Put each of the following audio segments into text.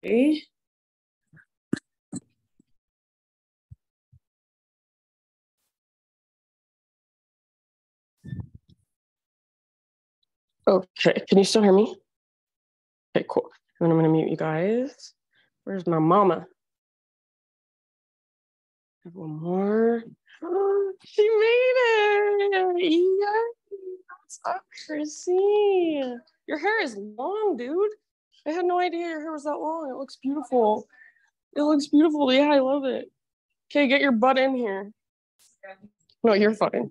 Okay. Okay, can you still hear me? Okay, cool. And then I'm gonna mute you guys. Where's my mama? Have one more. Oh, she made it! Yeah. What's up, Chrissy? Your hair is long, dude. I had no idea your hair was that long. It looks beautiful. It looks beautiful. Yeah, I love it. Okay, get your butt in here. No, you're fine.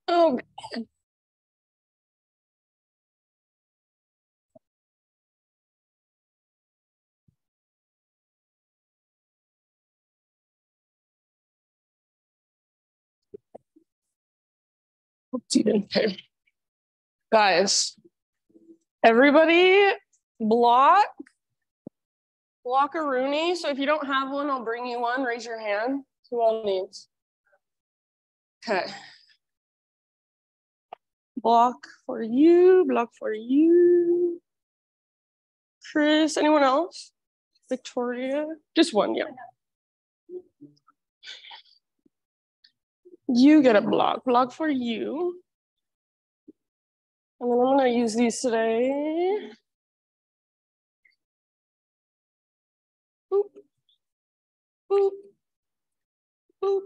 Oh, okay. Guys, everybody block a Rooney. So if you don't have one, I'll bring you one. Raise your hand. Who all needs? Okay. Block for you. Block for you. Chris. Anyone else? Victoria. Just one, yeah. You get a block. Block for you. And then I'm going to use these today. Boop. Boop. Boop.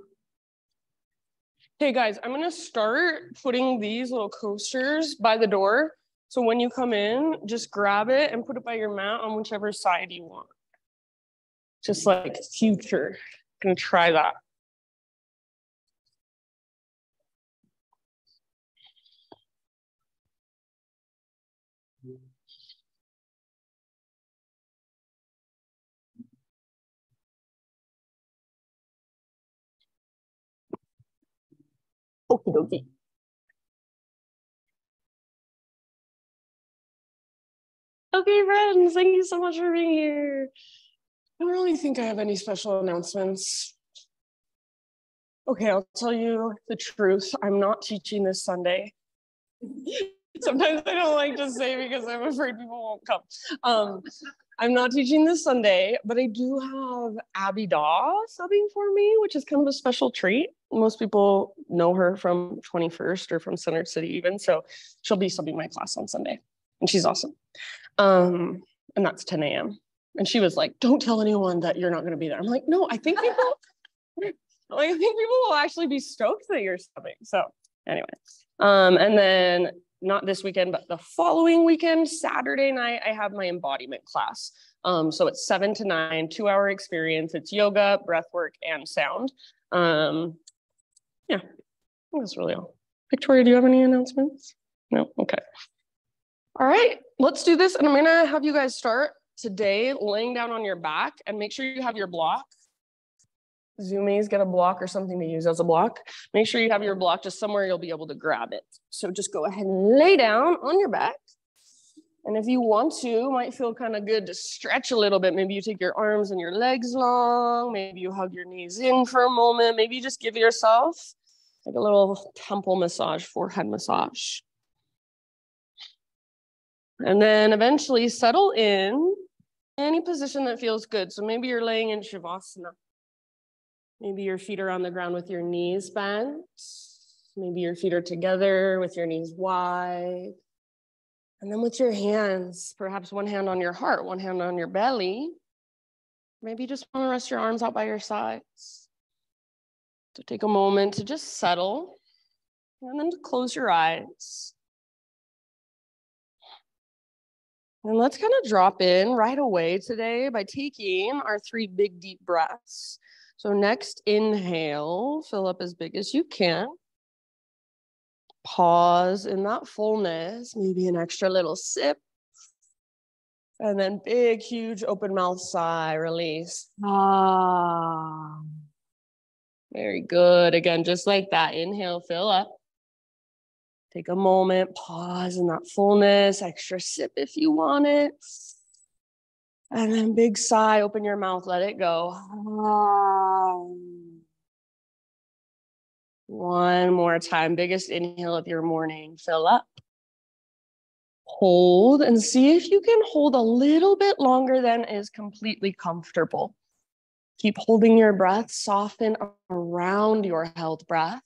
Hey guys, I'm gonna start putting these little coasters by the door. So when you come in, just grab it and put it by your mat on whichever side you want. Just like future. Gonna try that. Okie dokie. Okay, friends, thank you so much for being here. I don't really think I have any special announcements. Okay, I'll tell you the truth. I'm not teaching this Sunday. Sometimes I don't like to say because I'm afraid people won't come. I'm not teaching this Sunday, but I do have Abby Daw subbing for me, which is kind of a special treat. Most people know her from 21st or from Center City even, so she'll be subbing my class on Sunday, and she's awesome. And that's 10 a.m. And she was like, "Don't tell anyone that you're not going to be there." I'm like, "No, I think people, I think people will actually be stoked that you're subbing." So anyway, and then not this weekend, but the following weekend, Saturday night, I have my embodiment class. So it's 7 to 9, 2-hour experience. It's yoga, breath work, and sound. Yeah, that's really all. Victoria, do you have any announcements? No? Okay. All right, let's do this. And I'm gonna have you guys start today laying down on your back and make sure you have your block. Zoomies, get a block or something to use as a block. Make sure you have your block just somewhere you'll be able to grab it. So just go ahead and lay down on your back. And if you want to, might feel kind of good to stretch a little bit. Maybe you take your arms and your legs long. Maybe you hug your knees in for a moment. Maybe you just give yourself like a little temple massage, forehead massage. And then eventually settle in any position that feels good. So maybe you're laying in Shavasana. Maybe your feet are on the ground with your knees bent. Maybe your feet are together with your knees wide. And then with your hands, perhaps one hand on your heart, one hand on your belly. Maybe you just want to rest your arms out by your sides. So take a moment to just settle and then to close your eyes. And let's kind of drop in right away today by taking our 3 big deep breaths. So next inhale, fill up as big as you can. Pause in that fullness, maybe an extra little sip. And then big, huge open mouth sigh, release. Ah. Very good. Again, just like that. Inhale, fill up. Take a moment, pause in that fullness, extra sip if you want it. And then big sigh, open your mouth, let it go. One more time, biggest inhale of your morning, fill up. Hold and see if you can hold a little bit longer than is completely comfortable. Keep holding your breath, soften around your held breath.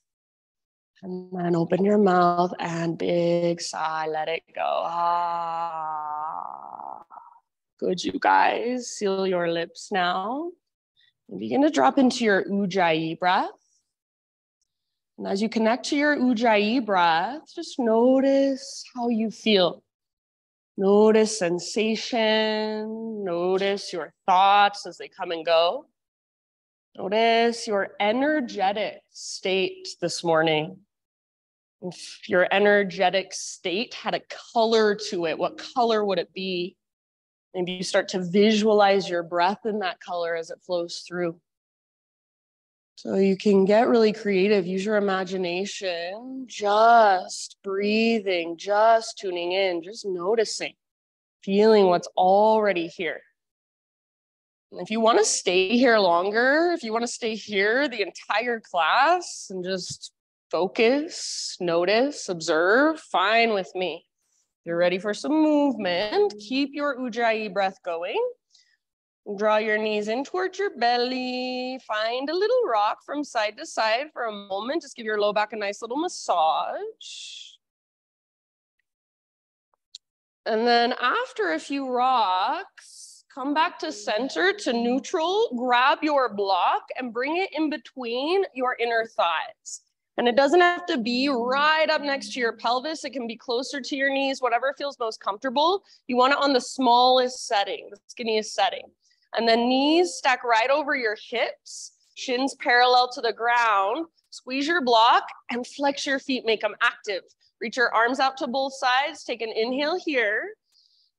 And then open your mouth and big sigh, let it go. Ah. Good, you guys. Seal your lips now. And begin to drop into your Ujjayi breath. And as you connect to your Ujjayi breath, just notice how you feel. Notice sensation. Notice your thoughts as they come and go. Notice your energetic state this morning. If your energetic state had a color to it, what color would it be? Maybe you start to visualize your breath in that color as it flows through. So you can get really creative, use your imagination, just breathing, just tuning in, just noticing, feeling what's already here. And if you want to stay here longer, if you want to stay here the entire class and just focus, notice, observe, fine with me. If you're ready for some movement, keep your Ujjayi breath going. Draw your knees in towards your belly. Find a little rock from side to side for a moment. Just give your low back a nice little massage. And then after a few rocks, come back to center, to neutral. Grab your block and bring it in between your inner thighs. And it doesn't have to be right up next to your pelvis. It can be closer to your knees, whatever feels most comfortable. You want it on the smallest setting, the skinniest setting. And then knees stack right over your hips, shins parallel to the ground. Squeeze your block and flex your feet, make them active. Reach your arms out to both sides. Take an inhale here.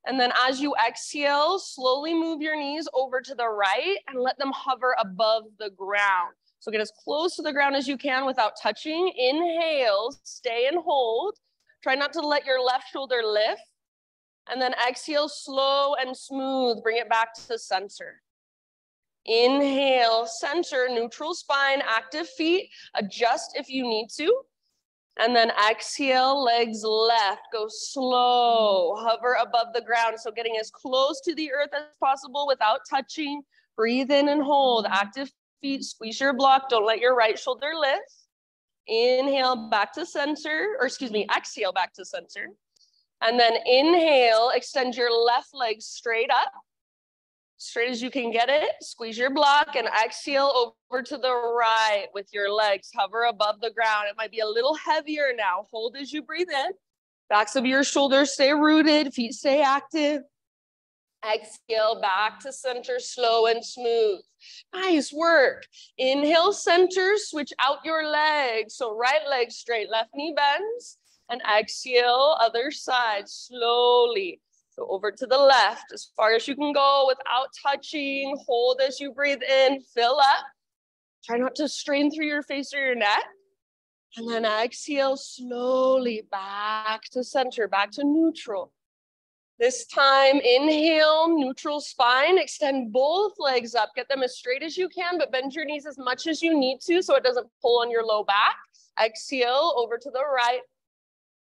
And then as you exhale, slowly move your knees over to the right and let them hover above the ground. So get as close to the ground as you can without touching. Inhale, stay and hold. Try not to let your left shoulder lift. And then exhale, slow and smooth. Bring it back to center. Inhale, center, neutral spine, active feet. Adjust if you need to. And then exhale, legs left. Go slow. Hover above the ground. So getting as close to the earth as possible without touching. Breathe in and hold. Active feet, squeeze your block. Don't let your right shoulder lift. Inhale back to center, or excuse me, exhale back to center. And then inhale, extend your left leg straight up, straight as you can get it. Squeeze your block and exhale over to the right with your legs. Hover above the ground. It might be a little heavier now. Hold as you breathe in. Backs of your shoulders stay rooted, feet stay active. Exhale back to center, slow and smooth. Nice work. Inhale, center, switch out your legs. So right leg straight, left knee bends. And exhale, other side, slowly. So over to the left, as far as you can go without touching. Hold as you breathe in, fill up. Try not to strain through your face or your neck. And then exhale, slowly back to center, back to neutral. This time, inhale, neutral spine, extend both legs up. Get them as straight as you can, but bend your knees as much as you need to so it doesn't pull on your low back. Exhale, over to the right.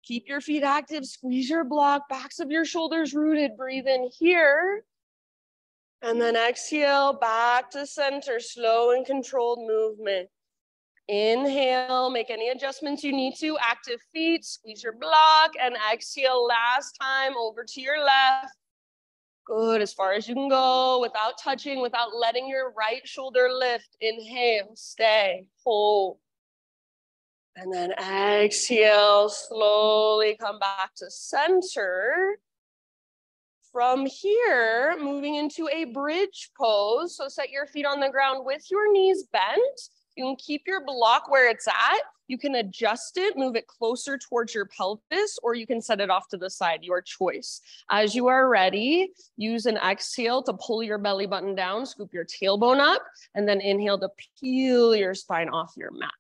Keep your feet active, squeeze your block, backs of your shoulders rooted. Breathe in here. And then exhale, back to center, slow and controlled movement. Inhale, make any adjustments you need to. Active feet, squeeze your block, and exhale last time over to your left. Good, as far as you can go, without touching, without letting your right shoulder lift. Inhale, stay, hold. And then exhale, slowly come back to center. From here, moving into a bridge pose. So set your feet on the ground with your knees bent. You can keep your block where it's at. You can adjust it, move it closer towards your pelvis, or you can set it off to the side, your choice. As you are ready, use an exhale to pull your belly button down, scoop your tailbone up, and then inhale to peel your spine off your mat.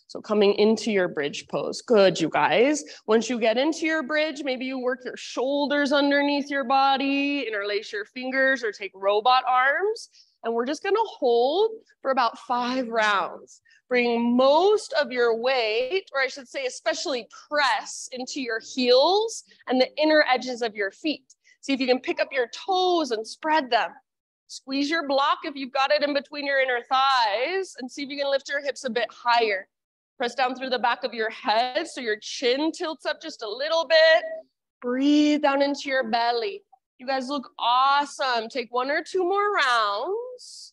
So coming into your bridge pose. Good, you guys. Once you get into your bridge, maybe you work your shoulders underneath your body, interlace your fingers, or take robot arms. And we're just gonna hold for about 5 rounds. Bring most of your weight, or I should say especially press into your heels and the inner edges of your feet. See if you can pick up your toes and spread them. Squeeze your block if you've got it in between your inner thighs, and see if you can lift your hips a bit higher. Press down through the back of your head so your chin tilts up just a little bit. Breathe down into your belly. You guys look awesome. Take 1 or 2 more rounds.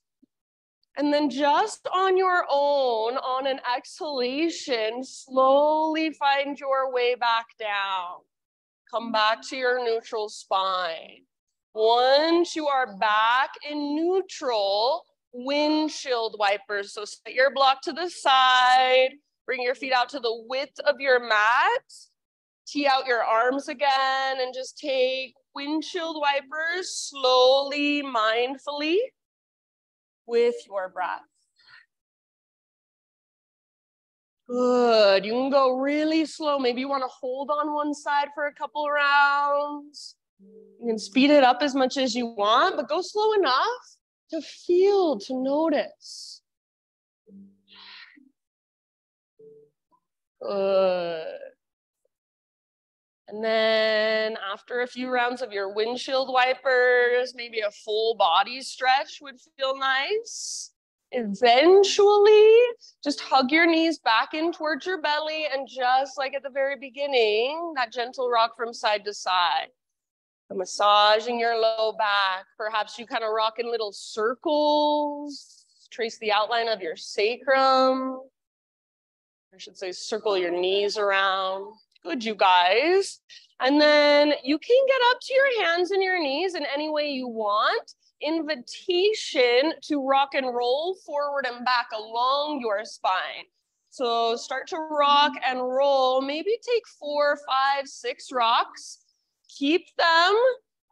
And then just on your own, on an exhalation, slowly find your way back down. Come back to your neutral spine. Once you are back in neutral, windshield wipers. So set your block to the side. Bring your feet out to the width of your mat. Tee out your arms again and just take windshield wipers slowly, mindfully with your breath. Good. You can go really slow. Maybe you want to hold on one side for a couple rounds. You can speed it up as much as you want, but go slow enough to feel, to notice. Good. And then after a few rounds of your windshield wipers, maybe a full body stretch would feel nice. Eventually, just hug your knees back in towards your belly, and just like at the very beginning, that gentle rock from side to side. So massaging your low back. Perhaps you kind of rock in little circles. Trace the outline of your sacrum. I should say circle your knees around. Good, you guys. And then you can get up to your hands and your knees in any way you want. Invitation to rock and roll forward and back along your spine. So start to rock and roll. Maybe take 4, 5, 6 rocks. Keep them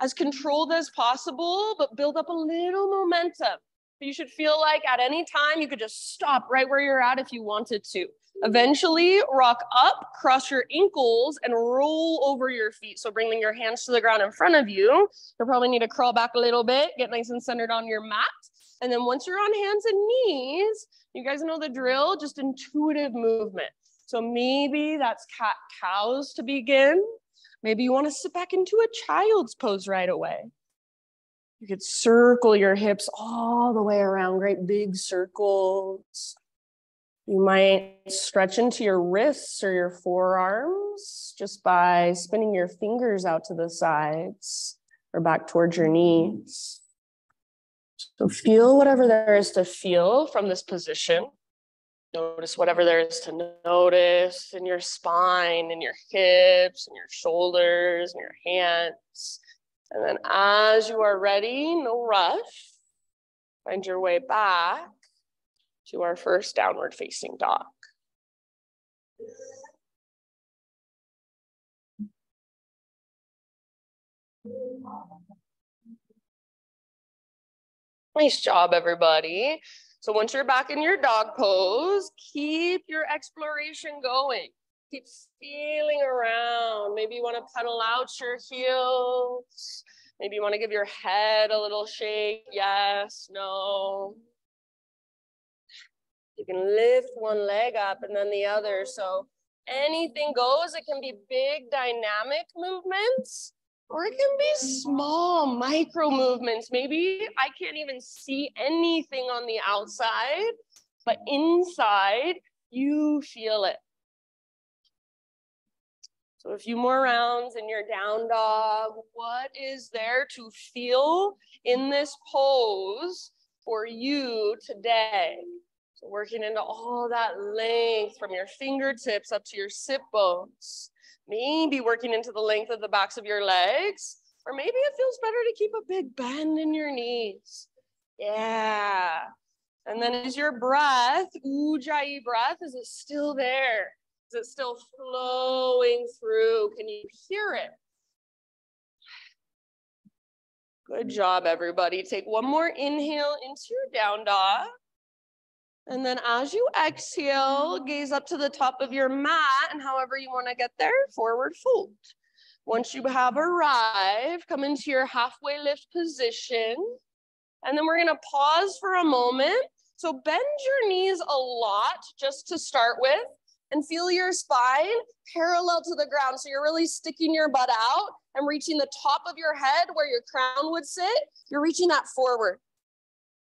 as controlled as possible, but build up a little momentum. You should feel like at any time you could just stop right where you're at if you wanted to. Eventually, rock up, cross your ankles, and roll over your feet. So bringing your hands to the ground in front of you. You'll probably need to crawl back a little bit, get nice and centered on your mat. And then once you're on hands and knees, you guys know the drill, just intuitive movement. So maybe that's cat-cows to begin. Maybe you want to sit back into a child's pose right away. You could circle your hips all the way around, great big circles. You might stretch into your wrists or your forearms just by spinning your fingers out to the sides or back towards your knees. So feel whatever there is to feel from this position. Notice whatever there is to notice in your spine, in your hips, in your shoulders, in your hands. And then as you are ready, no rush, find your way back to our first downward facing dog. Nice job, everybody. So once you're back in your dog pose, keep your exploration going. Keep feeling around. Maybe you want to pedal out your heels. Maybe you want to give your head a little shake. Yes, no. You can lift one leg up and then the other. So anything goes. It can be big dynamic movements, or it can be small micro movements. Maybe I can't even see anything on the outside, but inside you feel it. So a few more rounds in your down dog. What is there to feel in this pose for you today? So working into all that length from your fingertips up to your sit bones. Maybe working into the length of the backs of your legs, or maybe it feels better to keep a big bend in your knees. Yeah. And then is your breath, Ujjayi breath, is it still there? Is it still flowing through? Can you hear it? Good job, everybody. Take one more inhale into your down dog. And then as you exhale, gaze up to the top of your mat, and however you want to get there, forward fold. Once you have arrived, come into your halfway lift position. And then we're gonna pause for a moment. So bend your knees a lot just to start with, and feel your spine parallel to the ground. So you're really sticking your butt out and reaching the top of your head where your crown would sit. You're reaching that forward.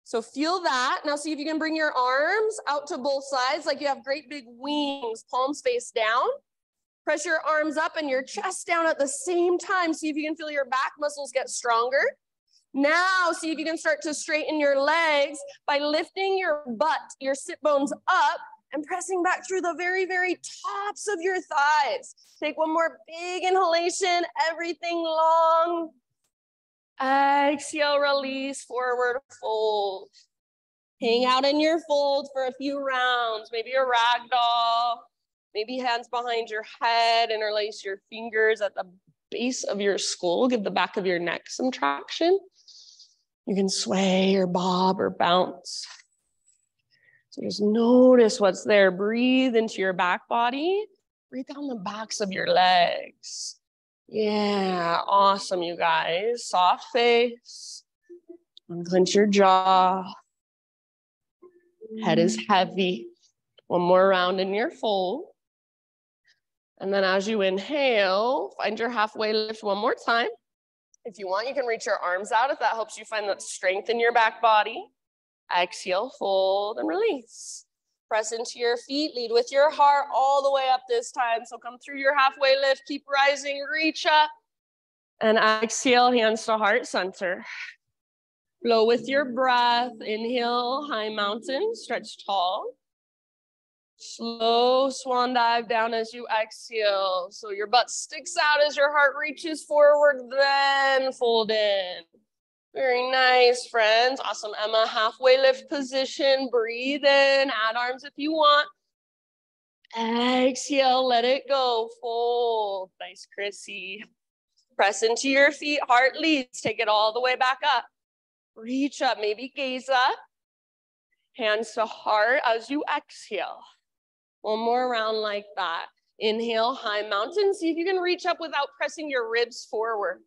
So feel that. Now see if you can bring your arms out to both sides like you have great big wings, palms face down. Press your arms up and your chest down at the same time. See if you can feel your back muscles get stronger. Now, see if you can start to straighten your legs by lifting your butt, your sit bones up, and pressing back through the very, very tops of your thighs. Take one more big inhalation, everything long. Exhale, release, forward fold. Hang out in your fold for a few rounds, maybe a rag doll, maybe hands behind your head, interlace your fingers at the base of your skull. Give the back of your neck some traction. You can sway or bob or bounce. So just notice what's there. Breathe into your back body. Breathe down the backs of your legs. Yeah, awesome, you guys. Soft face. Unclench your jaw. Head is heavy. One more round in your fold. And then as you inhale, find your halfway lift one more time. If you want, you can reach your arms out if that helps you find that strength in your back body. Exhale, fold and release. Press into your feet, lead with your heart all the way up this time. So come through your halfway lift, keep rising, reach up. And exhale, hands to heart center. Flow with your breath. Inhale, high mountain, stretch tall. Slow swan dive down as you exhale. So your butt sticks out as your heart reaches forward, then fold in. Very nice, friends. Awesome, Emma. Halfway lift position. Breathe in. Add arms if you want. Exhale, let it go. Fold. Nice, Chrissy. Press into your feet. Heart leads. Take it all the way back up. Reach up. Maybe gaze up. Hands to heart as you exhale. One more round like that. Inhale, high mountain. See if you can reach up without pressing your ribs forward.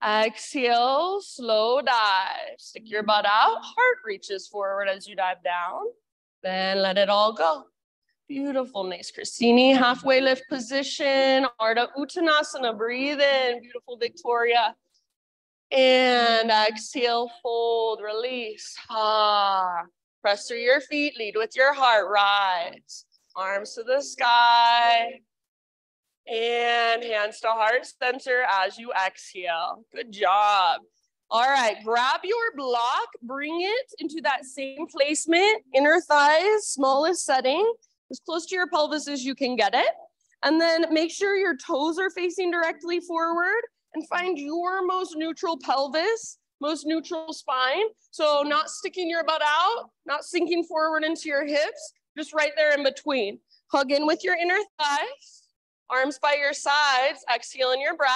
Exhale, slow dive. Stick your butt out. Heart reaches forward as you dive down. Then let it all go. Beautiful, nice, Christine. Halfway lift position. Ardha Uttanasana. Breathe in. Beautiful, Victoria. And exhale, fold, release. Press through your feet, lead with your heart, rise. Arms to the sky. And hands to heart center as you exhale. Good job. All right, grab your block, bring it into that same placement, inner thighs, smallest setting, as close to your pelvis as you can get it. And then make sure your toes are facing directly forward and find your most neutral pelvis, most neutral spine. So not sticking your butt out, not sinking forward into your hips, just right there in between. Hug in with your inner thighs, arms by your sides, exhale in your breath.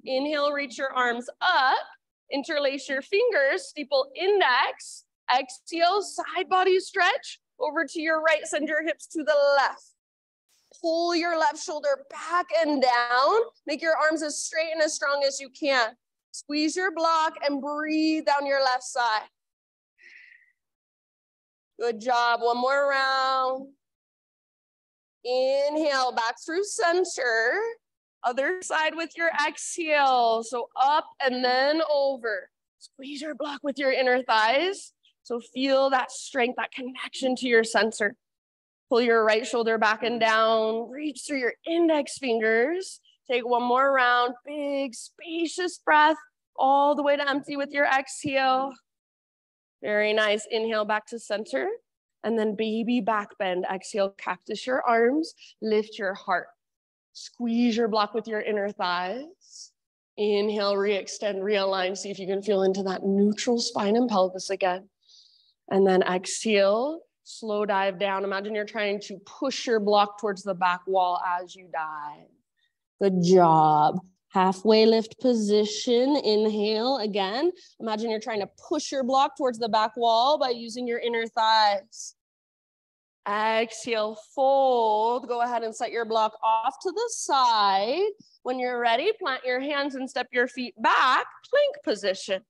Inhale, reach your arms up, interlace your fingers, steeple index, exhale, side body stretch, over to your right, send your hips to the left. Pull your left shoulder back and down. Make your arms as straight and as strong as you can. Squeeze your block and breathe down your left side. Good job. One more round. Inhale, back through center. Other side with your exhale. So up and then over. Squeeze your block with your inner thighs. So feel that strength, that connection to your center. Pull your right shoulder back and down. Reach through your index fingers. Take one more round. Big, spacious breath all the way to empty with your exhale. Very nice. Inhale back to center. And then baby back bend. Exhale, cactus your arms. Lift your heart. Squeeze your block with your inner thighs. Inhale, re-extend, realign. See if you can feel into that neutral spine and pelvis again. And then exhale, slow dive down. Imagine you're trying to push your block towards the back wall as you dive. Good job. Halfway lift position. Inhale again. Imagine you're trying to push your block towards the back wall by using your inner thighs. Exhale, fold. Go ahead and set your block off to the side. When you're ready, plant your hands and step your feet back. Plank position.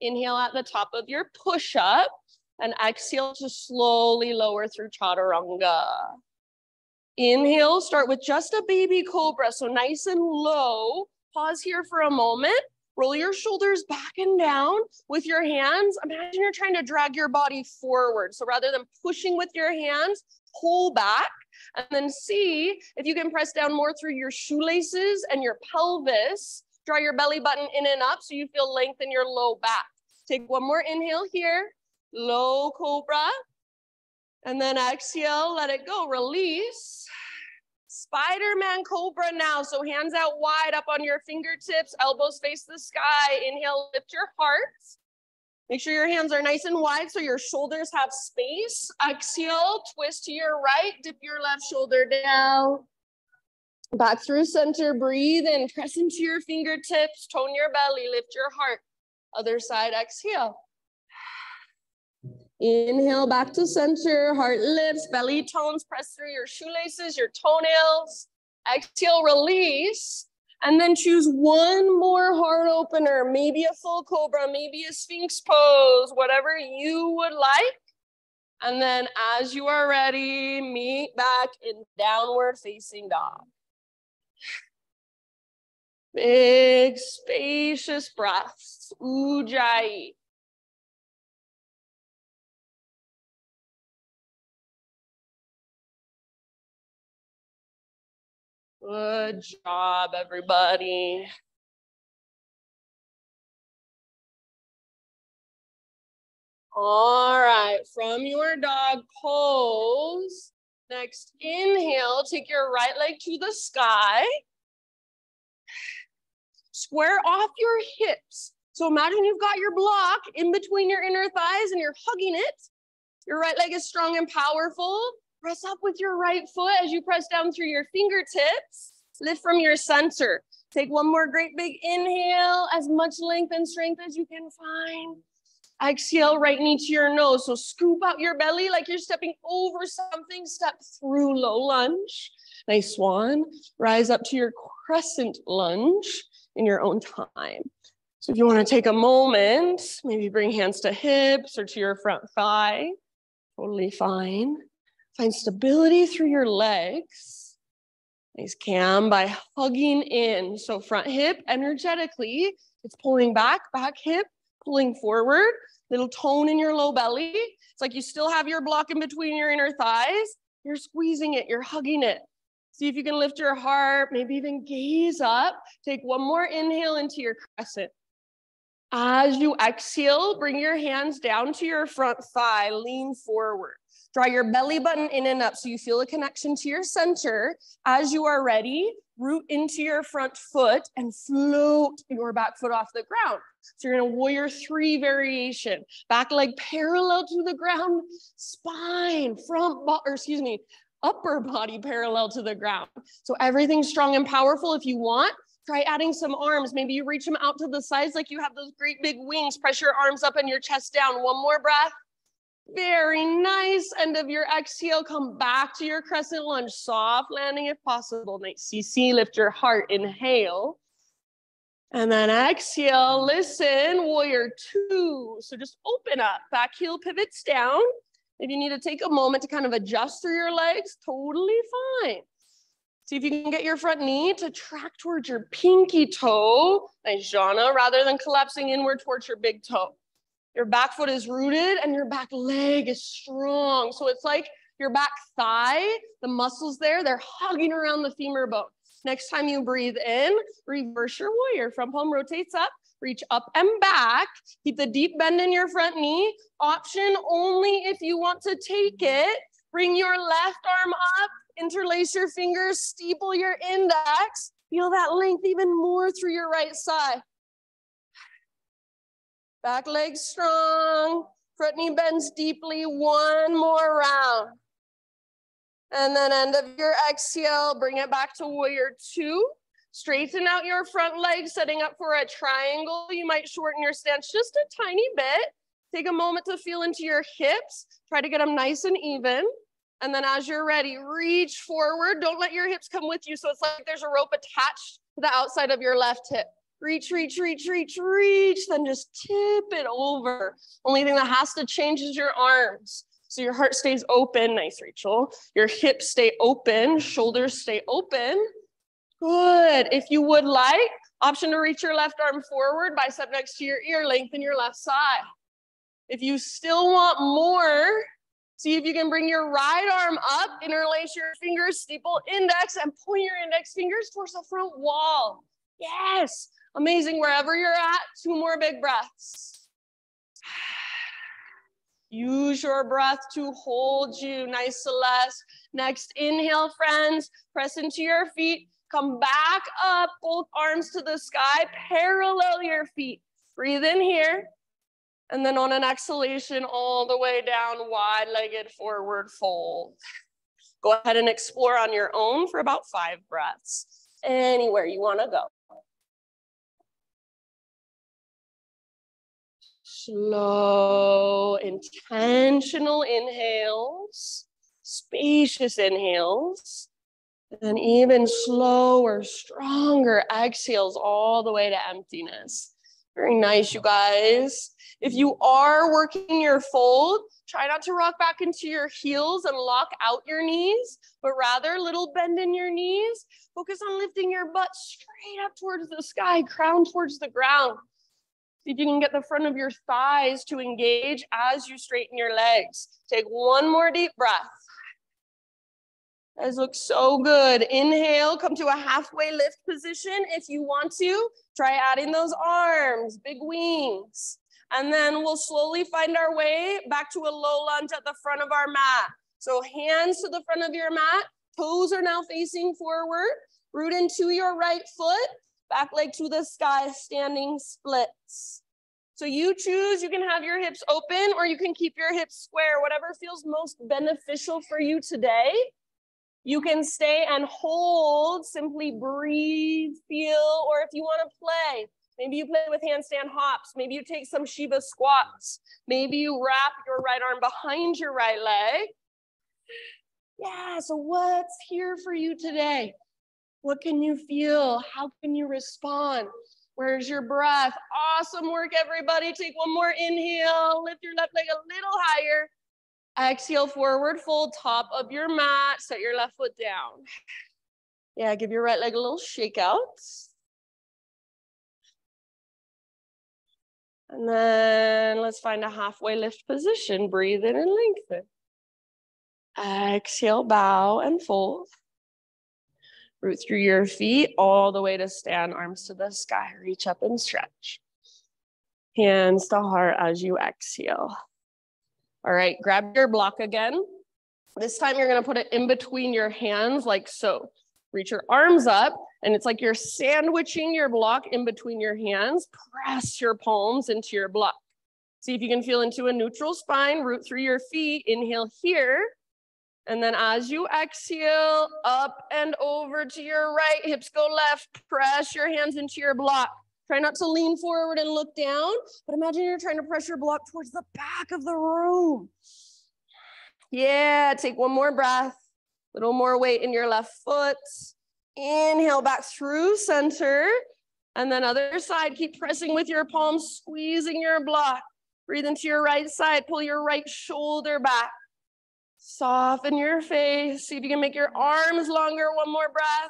Inhale at the top of your push-up and exhale to slowly lower through chaturanga. Inhale, start with just a baby cobra, so nice and low. Pause here for a moment. Roll your shoulders back and down with your hands. Imagine you're trying to drag your body forward. So rather than pushing with your hands, pull back and then see if you can press down more through your shoelaces and your pelvis. Draw your belly button in and up so you feel length in your low back. Take one more inhale here, low cobra, and then exhale, let it go, release. Spider-Man cobra now, so hands out wide up on your fingertips, elbows face the sky. Inhale, lift your heart. Make sure your hands are nice and wide so your shoulders have space. Exhale, twist to your right, dip your left shoulder down. Back through center, breathe in, press into your fingertips, tone your belly, lift your heart. Other side, exhale. Inhale, back to center, heart lifts, belly tones, press through your shoelaces, your toenails. Exhale, release. And then choose one more heart opener, maybe a full cobra, maybe a sphinx pose, whatever you would like. And then as you are ready, meet back in downward facing dog. Big, spacious breaths, Ujjayi. Good job, everybody. All right, from your dog pose, next inhale, take your right leg to the sky. Square off your hips. So imagine you've got your block in between your inner thighs and you're hugging it. Your right leg is strong and powerful. Press up with your right foot as you press down through your fingertips. Lift from your center. Take one more great big inhale, as much length and strength as you can find. Exhale, right knee to your nose. So scoop out your belly like you're stepping over something. Step through low lunge. Nice swan. Rise up to your crescent lunge in your own time. So if you want to take a moment, maybe bring hands to hips or to your front thigh. Totally fine. Find stability through your legs. Nice cam by hugging in. So front hip energetically, it's pulling back, back hip, pulling forward. Little tone in your low belly. It's like you still have your block in between your inner thighs. You're squeezing it, you're hugging it. See if you can lift your heart, maybe even gaze up. Take one more inhale into your crescent. As you exhale, bring your hands down to your front thigh, lean forward. Draw your belly button in and up so you feel a connection to your center. As you are ready, root into your front foot and float your back foot off the ground. So you're in a warrior 3 variation. Back leg parallel to the ground, spine, upper body parallel to the ground. So everything's strong and powerful. If you want, try adding some arms. Maybe you reach them out to the sides like you have those great big wings. Press your arms up and your chest down. One more breath. Very nice. End of your exhale. Come back to your crescent lunge. Soft landing if possible. Nice CC. Lift your heart. Inhale. And then exhale. Listen. Warrior 2. So just open up. Back heel pivots down. If you need to take a moment to kind of adjust through your legs, totally fine. See if you can get your front knee to track towards your pinky toe. Nice jhana, rather than collapsing inward towards your big toe. Your back foot is rooted and your back leg is strong. So it's like your back thigh, the muscles there, they're hugging around the femur bone. Next time you breathe in, reverse your warrior. Front palm rotates up, reach up and back. Keep the deep bend in your front knee. Option only if you want to take it. Bring your left arm up, interlace your fingers, steeple your index. Feel that length even more through your right side. Back leg strong, front knee bends deeply, one more round. And then end of your exhale, bring it back to warrior 2. Straighten out your front leg, setting up for a triangle. You might shorten your stance just a tiny bit. Take a moment to feel into your hips. Try to get them nice and even. And then as you're ready, reach forward. Don't let your hips come with you. So it's like there's a rope attached to the outside of your left hip. Reach, reach, reach, reach, reach. Then just tip it over. Only thing that has to change is your arms. So your heart stays open. Nice, Rachel. Your hips stay open. Shoulders stay open. Good. If you would like, option to reach your left arm forward, bicep next to your ear, lengthen your left side. If you still want more, see if you can bring your right arm up, interlace your fingers, steeple index, and point your index fingers towards the front wall. Yes. Amazing. Wherever you're at, 2 more big breaths. Use your breath to hold you. Nice, Celeste. Next, inhale, friends. Press into your feet. Come back up, both arms to the sky. Parallel your feet. Breathe in here. And then on an exhalation, all the way down, wide-legged forward fold. Go ahead and explore on your own for about 5 breaths. Anywhere you want to go. Slow, intentional inhales, spacious inhales, and even slower, stronger exhales all the way to emptiness. Very nice, you guys. If you are working your fold, try not to rock back into your heels and lock out your knees, but rather little bend in your knees. Focus on lifting your butt straight up towards the sky, crown towards the ground. See if you can get the front of your thighs to engage as you straighten your legs. Take 1 more deep breath. Guys, look so good. Inhale, come to a halfway lift position. If you want to, try adding those arms, big wings. And then we'll slowly find our way back to a low lunge at the front of our mat. So hands to the front of your mat, toes are now facing forward, root into your right foot, back leg to the sky, standing splits. So you choose, you can have your hips open or you can keep your hips square, whatever feels most beneficial for you today. You can stay and hold, simply breathe, feel, or if you want to play, maybe you play with handstand hops, maybe you take some Shiva squats, maybe you wrap your right arm behind your right leg. Yeah, so what's here for you today? What can you feel? How can you respond? Where's your breath? Awesome work, everybody. Take 1 more inhale. Lift your left leg a little higher. Exhale, forward fold, top of your mat. Set your left foot down. Yeah, give your right leg a little shake out. And then let's find a halfway lift position. Breathe in and lengthen. Exhale, bow and fold. Root through your feet all the way to stand, arms to the sky. Reach up and stretch. Hands to heart as you exhale. All right, grab your block again. This time you're gonna put it in between your hands like so. Reach your arms up and it's like you're sandwiching your block in between your hands. Press your palms into your block. See if you can feel into a neutral spine, root through your feet, inhale here. And then as you exhale, up and over to your right, hips go left, press your hands into your block. Try not to lean forward and look down, but imagine you're trying to press your block towards the back of the room. Yeah, take 1 more breath. A little more weight in your left foot. Inhale back through center. And then other side, keep pressing with your palms, squeezing your block. Breathe into your right side, pull your right shoulder back. Soften your face. See if you can make your arms longer. 1 more breath.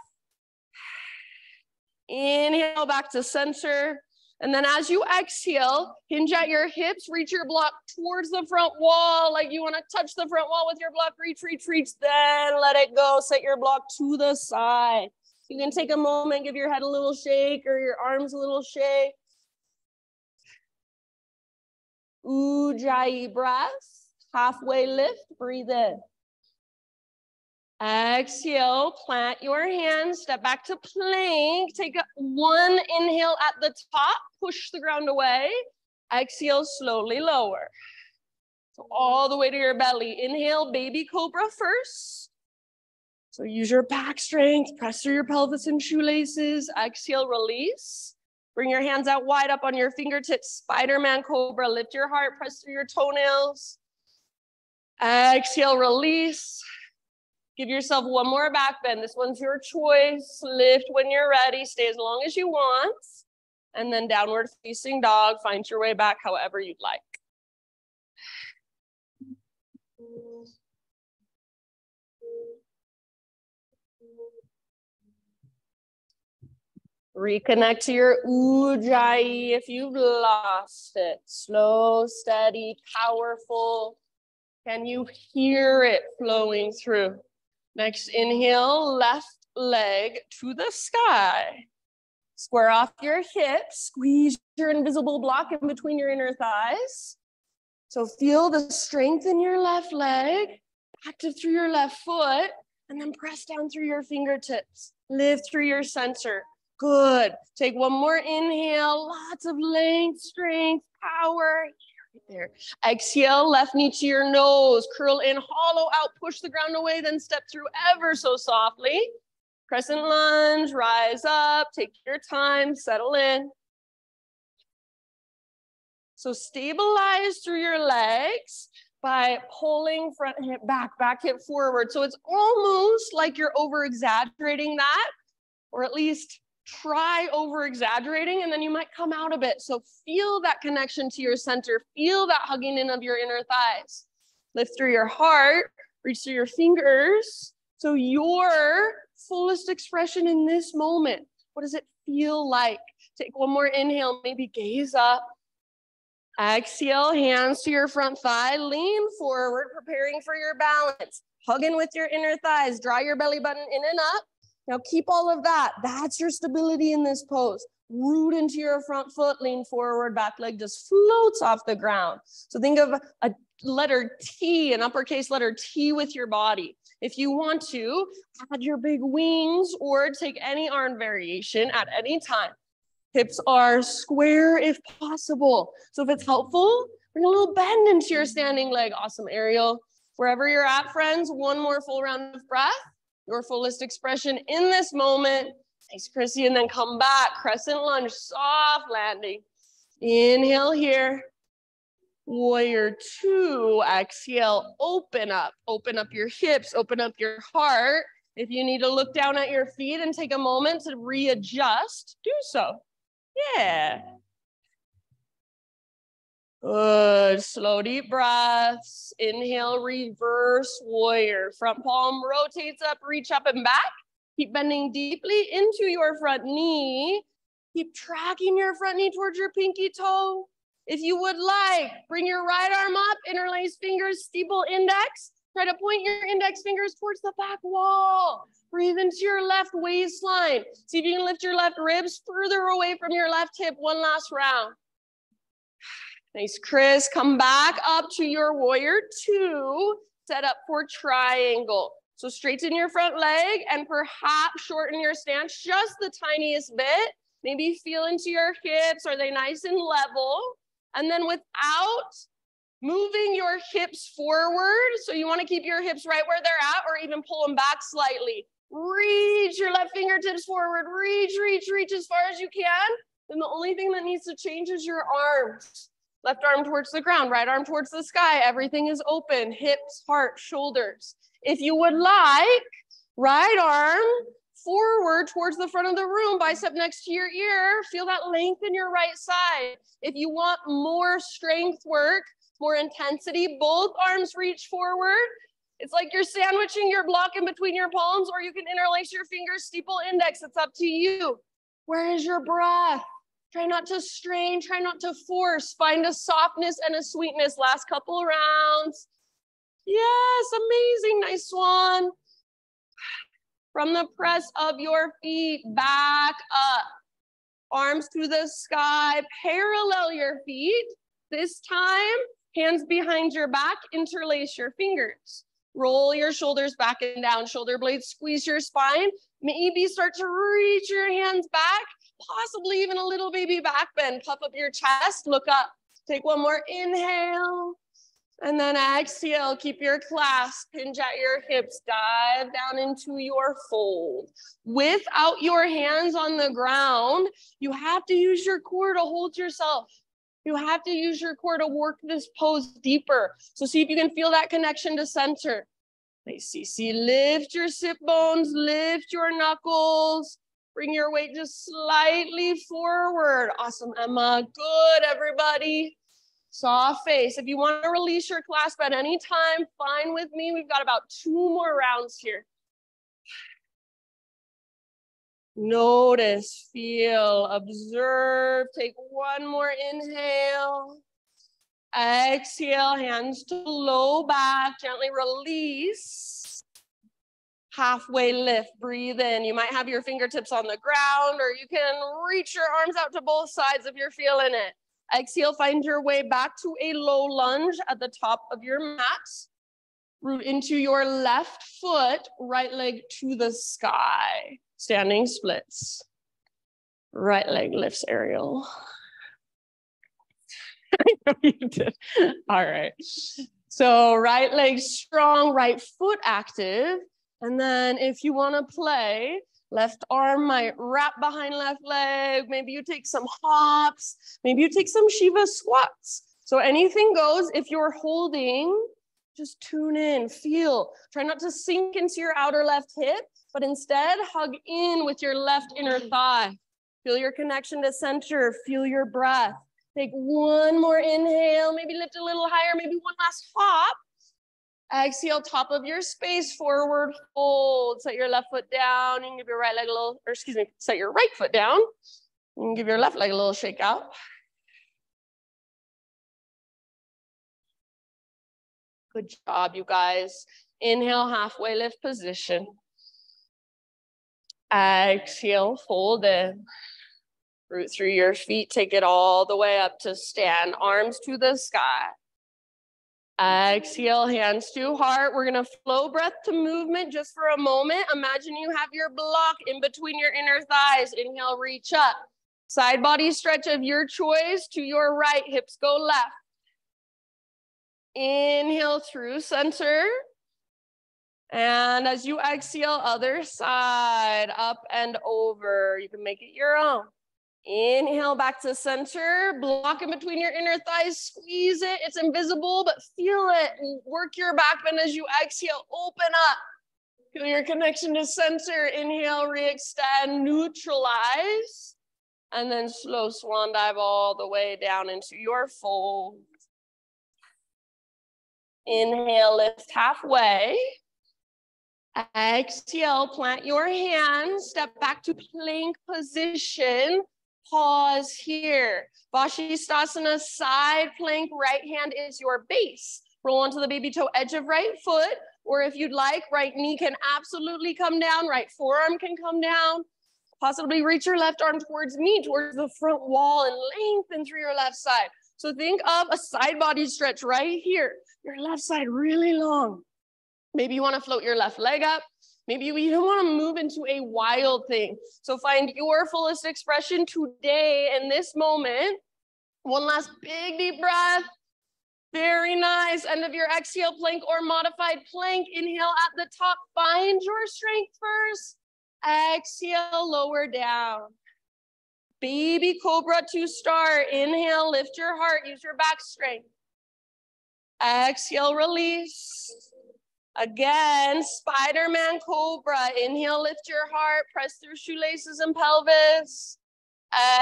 Inhale back to center. And then as you exhale, hinge at your hips, reach your block towards the front wall. Like you want to touch the front wall with your block. Reach, reach, reach. Then let it go. Set your block to the side. You can take a moment, give your head a little shake or your arms a little shake. Ujjayi breath. Halfway lift, breathe in. Exhale, plant your hands, step back to plank. Take 1 inhale at the top, push the ground away. Exhale, slowly lower. So all the way to your belly. Inhale, baby cobra first. So use your back strength, press through your pelvis and shoelaces. Exhale, release. Bring your hands out wide up on your fingertips. Spider-Man cobra, lift your heart, press through your toenails. Exhale, release. Give yourself 1 more back bend. This one's your choice. Lift when you're ready. Stay as long as you want. And then downward facing dog. Find your way back however you'd like. Reconnect to your Ujjayi if you've lost it. Slow, steady, powerful. Can you hear it flowing through? Next inhale, left leg to the sky. Square off your hips. Squeeze your invisible block in between your inner thighs. So feel the strength in your left leg, active through your left foot, and then press down through your fingertips. Lift through your center. Good. Take one more inhale. Lots of length, strength, power. Right there. Exhale, left knee to your nose. Curl in, hollow out, push the ground away, then step through ever so softly. Crescent lunge, rise up, take your time, settle in. So stabilize through your legs by pulling front hip back, back hip forward. So it's almost like you're over-exaggerating that, or at least try over-exaggerating, and then you might come out a bit. So feel that connection to your center. Feel that hugging in of your inner thighs. Lift through your heart, reach through your fingers. So your fullest expression in this moment. What does it feel like? Take one more inhale, maybe gaze up. Exhale, hands to your front thigh, lean forward, preparing for your balance. Hug in with your inner thighs, draw your belly button in and up. Now keep all of that. That's your stability in this pose. Root into your front foot, lean forward, back leg just floats off the ground. So think of a letter T, an uppercase letter T with your body. If you want to, add your big wings or take any arm variation at any time. Hips are square if possible. So if it's helpful, bring a little bend into your standing leg. Awesome, Ariel. Wherever you're at, friends, one more full round of breath. Your fullest expression in this moment. Thanks, Chrissy. And then come back. Crescent lunge, soft landing. Inhale here. Warrior two. Exhale, open up. Open up your hips, open up your heart. If you need to look down at your feet and take a moment to readjust, do so. Yeah. Good. Slow, deep breaths. Inhale, reverse warrior. Front palm rotates up, reach up and back. Keep bending deeply into your front knee. Keep tracking your front knee towards your pinky toe. If you would like, bring your right arm up, interlace fingers, steeple index. Try to point your index fingers towards the back wall. Breathe into your left waistline. See if you can lift your left ribs further away from your left hip. One last round. Nice, Chris. Come back up to your warrior two. Set up for triangle. So straighten your front leg and perhaps shorten your stance just the tiniest bit. Maybe feel into your hips. Are they nice and level? And then without moving your hips forward, so you want to keep your hips right where they're at or even pull them back slightly. Reach your left fingertips forward. Reach, reach, reach as far as you can. Then the only thing that needs to change is your arms. Left arm towards the ground, right arm towards the sky. Everything is open. Hips, heart, shoulders. If you would like, right arm forward towards the front of the room, bicep next to your ear. Feel that length in your right side. If you want more strength work, more intensity, both arms reach forward. It's like you're sandwiching your block in between your palms, or you can interlace your fingers, steeple index. It's up to you. Where is your breath? Try not to strain, try not to force. Find a softness and a sweetness. Last couple rounds. Yes, amazing, nice swan. From the press of your feet, back up. Arms to the sky, parallel your feet. This time, hands behind your back, interlace your fingers. Roll your shoulders back and down, shoulder blades, squeeze your spine. Maybe start to reach your hands back, possibly even a little baby back bend. Puff up your chest, look up. Take one more inhale. And then exhale, keep your clasp, hinge at your hips, dive down into your fold. Without your hands on the ground, you have to use your core to hold yourself. You have to use your core to work this pose deeper. So see if you can feel that connection to center. Nice, see, lift your sit bones, lift your knuckles. Bring your weight just slightly forward. Awesome, Emma. Good, everybody. Soft face. If you want to release your clasp at any time, fine with me. We've got about 2 more rounds here. Notice, feel, observe. Take one more inhale. Exhale, hands to low back. Gently release. Halfway lift, breathe in. You might have your fingertips on the ground, or you can reach your arms out to both sides if you're feeling it. Exhale, find your way back to a low lunge at the top of your mat. Root into your left foot, right leg to the sky. Standing splits. Right leg lifts aerial. I know you did. All right. So right leg strong, right foot active. And then if you want to play, left arm might wrap behind left leg. Maybe you take some hops. Maybe you take some Shiva squats. So anything goes. If you're holding, just tune in, feel. Try not to sink into your outer left hip, but instead hug in with your left inner thigh. Feel your connection to center. Feel your breath. Take one more inhale. Maybe lift a little higher. Maybe one last hop. Exhale, top of your space, forward fold. Set your left foot down. You can give your right leg a little, or excuse me, set your right foot down. You can give your left leg a little shake out. Good job, you guys. Inhale, halfway lift position. Exhale, fold in. Root through your feet. Take it all the way up to stand. Arms to the sky. Exhale, hands to heart. We're going to flow breath to movement just for a moment. Imagine you have your block in between your inner thighs. Inhale, reach up. Side body stretch of your choice to your right. Hips go left. Inhale through center. And as you exhale, other side, up and over. You can make it your own. Inhale back to center, block in between your inner thighs, squeeze it. It's invisible, but feel it. Work your back bend as you exhale, open up. Feel your connection to center. Inhale, re-extend, neutralize. And then slow swan dive all the way down into your fold. Inhale, lift halfway. Exhale, plant your hands, step back to plank position. Pause here. Vashisthasana, side plank, right hand is your base. Roll onto the baby toe edge of right foot, or if you'd like, right knee can absolutely come down, right forearm can come down. Possibly reach your left arm towards me, towards the front wall, and lengthen through your left side. So think of a side body stretch right here. Your left side really long. Maybe you want to float your left leg up. Maybe you even want to move into a wild thing. So find your fullest expression today in this moment. One last big deep breath. Very nice. End of your exhale, plank or modified plank. Inhale at the top. Find your strength first. Exhale, lower down. Baby cobra to start. Inhale, lift your heart. Use your back strength. Exhale, release. Again, Spider-Man Cobra. Inhale, lift your heart, press through shoelaces and pelvis.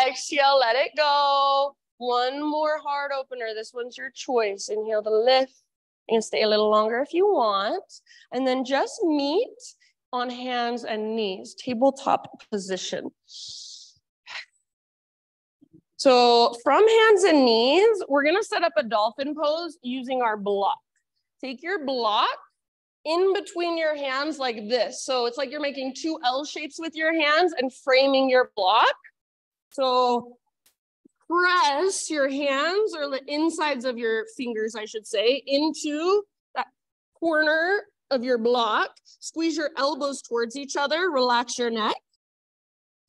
Exhale, let it go. One more heart opener. This one's your choice. Inhale to lift. You can stay a little longer if you want. And then just meet on hands and knees, tabletop position. So from hands and knees, we're gonna set up a dolphin pose using our block. Take your block in between your hands like this. So it's like you're making 2 L shapes with your hands and framing your block. So press your hands, or the insides of your fingers, I should say, into that corner of your block. Squeeze your elbows towards each other, relax your neck.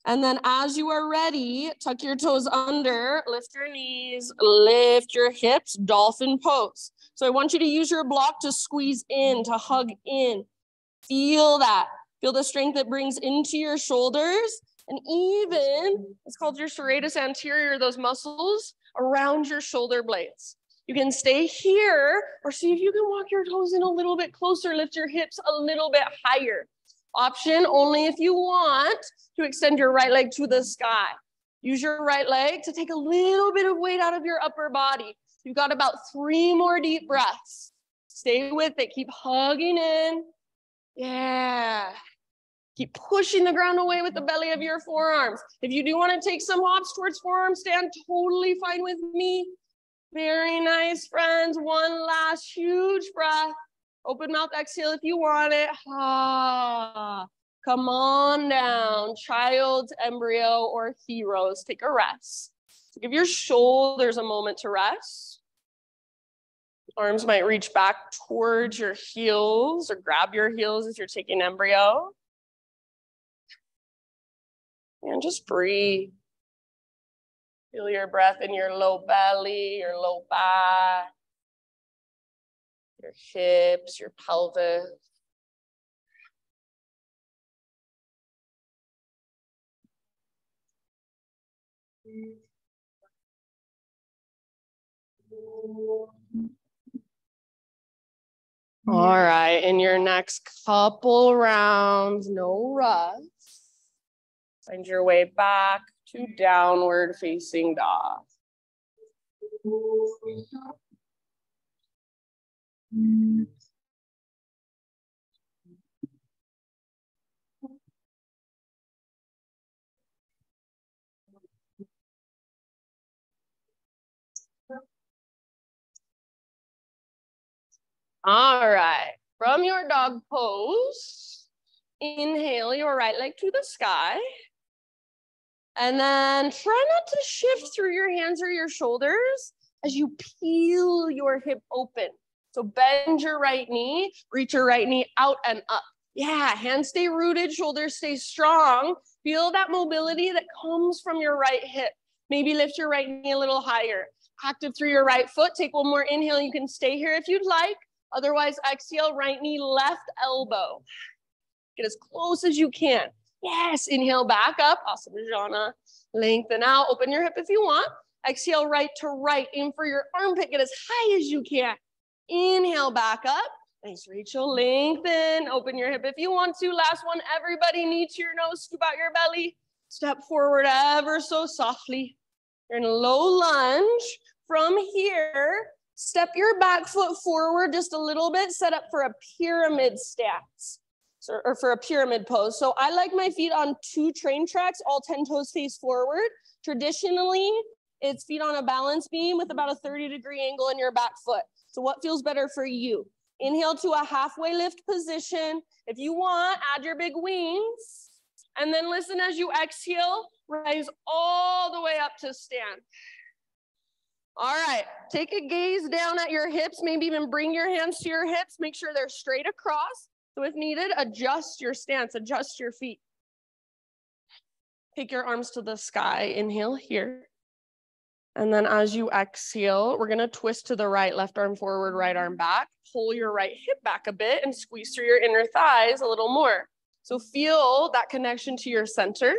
And then as you are ready, tuck your toes under, lift your knees, lift your hips, dolphin pose. So I want you to use your block to squeeze in, to hug in. Feel that. Feel the strength it brings into your shoulders. And even, it's called your serratus anterior, those muscles around your shoulder blades. You can stay here, or see if you can walk your toes in a little bit closer, lift your hips a little bit higher. Option only if you want to extend your right leg to the sky. Use your right leg to take a little bit of weight out of your upper body. You've got about 3 more deep breaths. Stay with it. Keep hugging in. Yeah. Keep pushing the ground away with the belly of your forearms. If you do want to take some hops towards forearm stand, totally fine with me. Very nice, friends. One last huge breath. Open mouth exhale if you want it. Ah. Come on down. Child's embryo or heroes. Take a rest. So give your shoulders a moment to rest. Arms might reach back towards your heels or grab your heels as you're taking embryo. And just breathe. Feel your breath in your low belly, your low back, your hips, your pelvis. All right, in your next couple rounds, no rush. Find your way back to downward facing dog. All right, from your dog pose, inhale your right leg to the sky. And then try not to shift through your hands or your shoulders as you peel your hip open. So bend your right knee, reach your right knee out and up. Yeah, hands stay rooted, shoulders stay strong. Feel that mobility that comes from your right hip. Maybe lift your right knee a little higher. Active through your right foot. Take one more inhale. You can stay here if you'd like. Otherwise, exhale, right knee, left elbow. Get as close as you can. Yes, inhale back up, Asana. Lengthen out, open your hip if you want. Exhale right to right, aim for your armpit, get as high as you can. Inhale back up. Nice, Rachel, lengthen, open your hip if you want to. Last one, everybody, knee to your nose, scoop out your belly. Step forward ever so softly. You're in a low lunge. From here, step your back foot forward just a little bit, set up for a pyramid stance. Or for a pyramid pose. So I like my feet on 2 train tracks, all 10 toes face forward. Traditionally, it's feet on a balance beam with about a 30-degree angle in your back foot. So what feels better for you? Inhale to a halfway lift position. If you want, add your big wings. And then listen as you exhale, rise all the way up to stand. All right, take a gaze down at your hips, maybe even bring your hands to your hips. Make sure they're straight across. So if needed, adjust your stance, adjust your feet. Take your arms to the sky, inhale here. And then as you exhale, we're gonna twist to the right, left arm forward, right arm back. Pull your right hip back a bit and squeeze through your inner thighs a little more. So feel that connection to your center.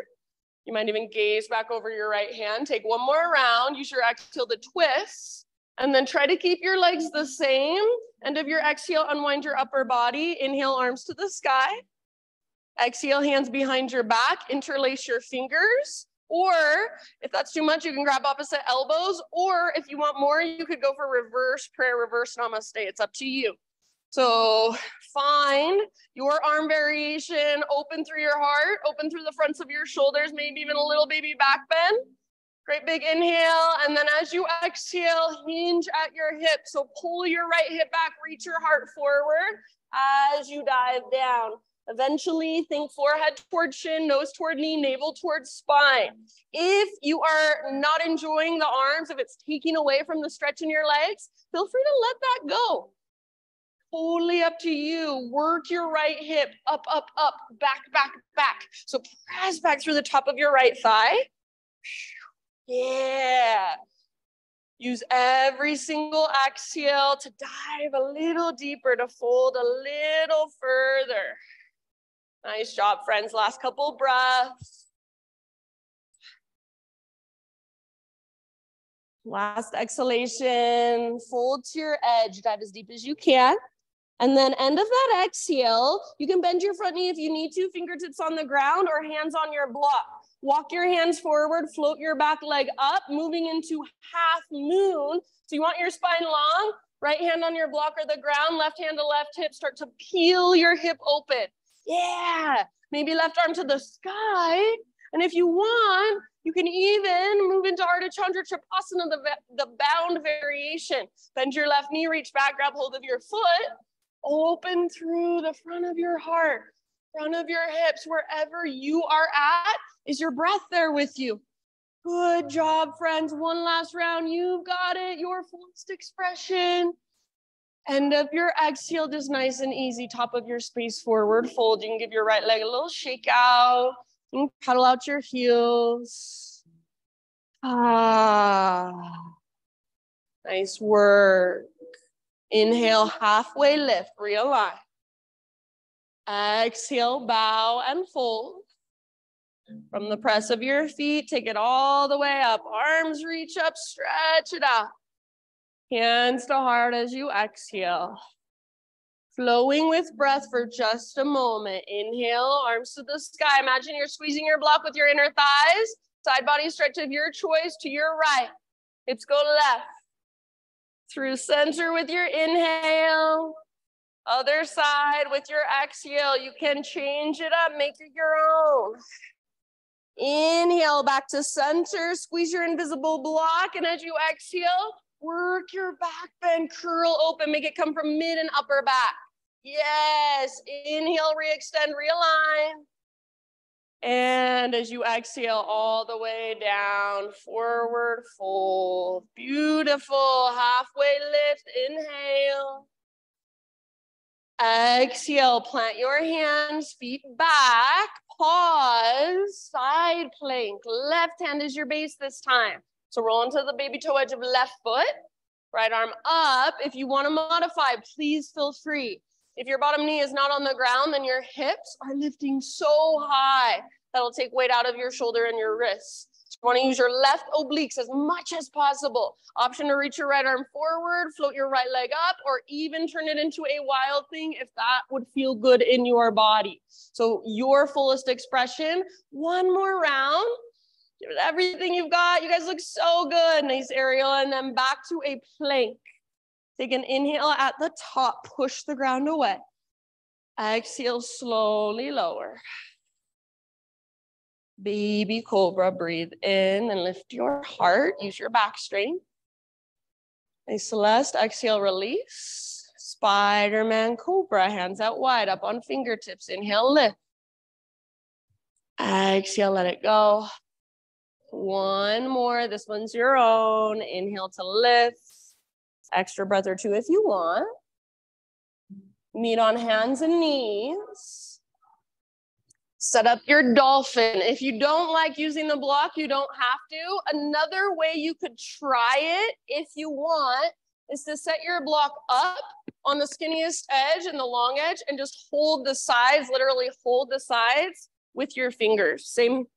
You might even gaze back over your right hand. Take one more round, use your exhale to twist. And then try to keep your legs the same. End of your exhale, unwind your upper body. Inhale, arms to the sky. Exhale, hands behind your back. Interlace your fingers. Or if that's too much, you can grab opposite elbows. Or if you want more, you could go for reverse prayer, reverse namaste. It's up to you. So find your arm variation. Open through your heart. Open through the fronts of your shoulders. Maybe even a little baby back bend. Great big inhale, and then as you exhale, hinge at your hip. So pull your right hip back, reach your heart forward as you dive down. Eventually, think forehead toward chin, nose toward knee, navel towards spine. If you are not enjoying the arms, if it's taking away from the stretch in your legs, feel free to let that go. Totally up to you. Work your right hip, up, up, up, back, back, back. So press back through the top of your right thigh. Yeah. Use every single exhale to dive a little deeper, to fold a little further. Nice job, friends. Last couple breaths. Last exhalation, fold to your edge, dive as deep as you can. And then end of that exhale, you can bend your front knee if you need to, fingertips on the ground or hands on your block. Walk your hands forward, float your back leg up, moving into half moon. So you want your spine long, right hand on your block or the ground, left hand to left hip, start to peel your hip open. Yeah, maybe left arm to the sky. And if you want, you can even move into Ardha Chandra Trikonasana, the bound variation. Bend your left knee, reach back, grab hold of your foot, open through the front of your heart, front of your hips, wherever you are at. Is your breath there with you? Good job, friends. One last round. You've got it. Your fullest expression. End of your exhale, just nice and easy. Top of your space forward fold. You can give your right leg a little shake out. You can pedal out your heels. Nice work. Inhale, halfway lift, realign. Exhale, bow and fold. From the press of your feet, take it all the way up. Arms reach up, stretch it out. Hands to heart as you exhale. Flowing with breath for just a moment. Inhale, arms to the sky. Imagine you're squeezing your block with your inner thighs. Side body stretch of your choice to your right. Hips go left. Through center with your inhale. Other side with your exhale. You can change it up, make it your own. Inhale back to center, squeeze your invisible block, and as you exhale, work your back bend, curl open, make it come from mid and upper back. Yes, inhale, re-extend, realign. And as you exhale all the way down, forward fold. Beautiful, halfway lift, inhale. Exhale, plant your hands, feet back, pause, side plank. Left hand is your base this time. So roll into the baby toe edge of left foot, right arm up. If you want to modify, please feel free. If your bottom knee is not on the ground, then your hips are lifting so high. That'll take weight out of your shoulder and your wrists. So you want to use your left obliques as much as possible. Option to reach your right arm forward, float your right leg up, or even turn it into a wild thing if that would feel good in your body. So your fullest expression. One more round. Give it everything you've got. You guys look so good. Nice aerial. And then back to a plank. Take an inhale at the top. Push the ground away. Exhale, slowly lower. Baby cobra, breathe in and lift your heart. Use your back strength. Nice, Celeste. Exhale, release. Spider-Man cobra, hands out wide, up on fingertips. Inhale, lift. Exhale, let it go. One more. This one's your own. Inhale to lift. Extra breath or two if you want. Meet on hands and knees. Set up your dolphin. If you don't like using the block, you don't have to. Another way you could try it, if you want, is to set your block up on the skinniest edge and the long edge and just hold the sides, literally hold the sides with your fingers. Same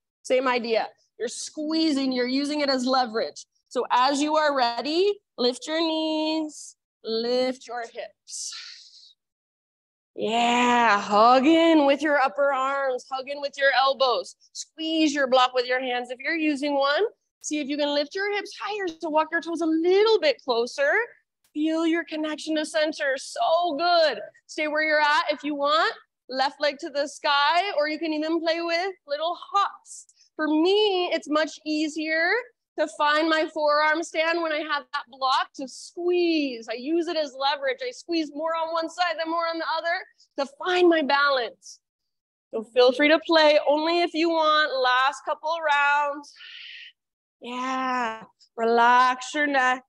idea. You're squeezing, you're using it as leverage. So as you are ready, lift your knees, lift your hips. Yeah, hug in with your upper arms, hug in with your elbows. Squeeze your block with your hands if you're using one. See if you can lift your hips higher, so walk your toes a little bit closer. Feel your connection to center, so good. Stay where you're at if you want. Left leg to the sky, or you can even play with little hops. For me, it's much easier to find my forearm stand when I have that block to squeeze. I use it as leverage. I squeeze more on one side than more on the other to find my balance. So feel free to play only if you want. Last couple of rounds. Yeah, relax your neck.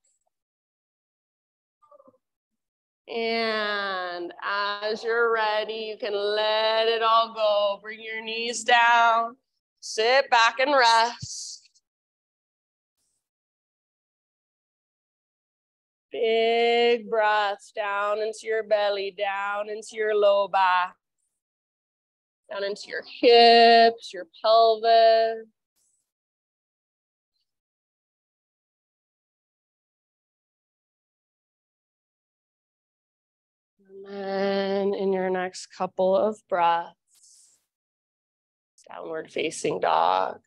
And as you're ready, you can let it all go. Bring your knees down. Sit back and rest. Big breaths down into your belly, down into your low back, down into your hips, your pelvis. And in your next couple of breaths, downward facing dog.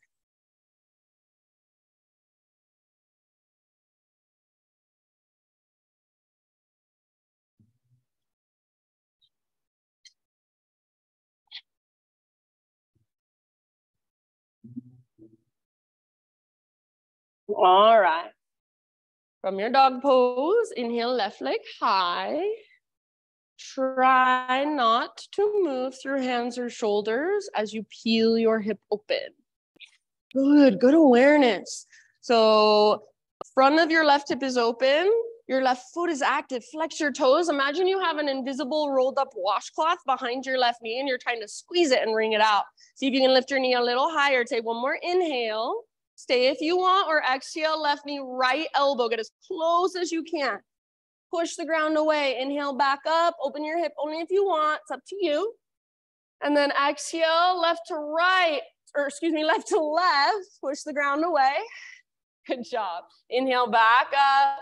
All right. From your dog pose, inhale left leg high. Try not to move through hands or shoulders as you peel your hip open. Good awareness. So front of your left hip is open. Your left foot is active. Flex your toes. Imagine you have an invisible rolled up washcloth behind your left knee and you're trying to squeeze it and wring it out. See if you can lift your knee a little higher. Take one more inhale. Stay if you want, or exhale, left knee, right elbow. Get as close as you can. Push the ground away. Inhale back up. Open your hip only if you want. It's up to you. And then exhale, left to right, or excuse me, left to left. Push the ground away. Good job. Inhale back up.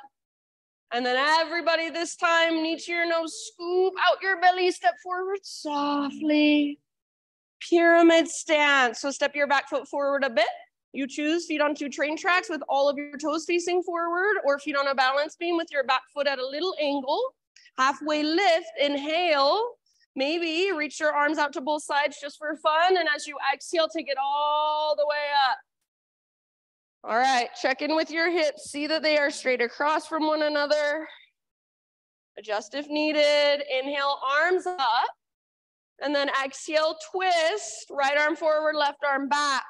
And then everybody this time, knee to your nose, scoop out your belly, step forward softly. Pyramid stance. So step your back foot forward a bit. You choose feet on two train tracks with all of your toes facing forward, or feet on a balance beam with your back foot at a little angle. Halfway lift, inhale. Maybe reach your arms out to both sides just for fun. And as you exhale, take it all the way up. All right, check in with your hips. See that they are straight across from one another. Adjust if needed. Inhale, arms up. And then exhale, twist. Right arm forward, left arm back.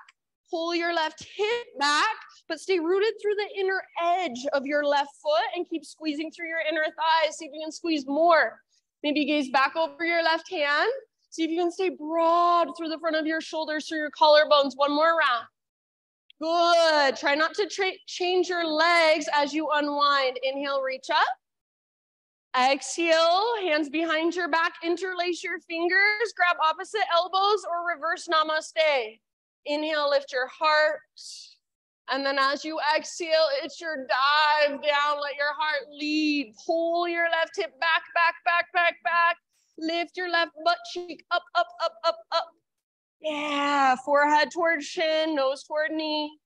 Pull your left hip back, but stay rooted through the inner edge of your left foot and keep squeezing through your inner thighs. See if you can squeeze more. Maybe gaze back over your left hand. See if you can stay broad through the front of your shoulders, through your collarbones. One more round. Good. Try not to change your legs as you unwind. Inhale, reach up. Exhale, hands behind your back. Interlace your fingers. Grab opposite elbows or reverse namaste. Inhale, lift your heart. And then as you exhale, it's your dive down. Let your heart lead. Pull your left hip back, back, back, back, back. Lift your left butt cheek up, up, up, up, up. Yeah, forehead towards shin, nose toward knee.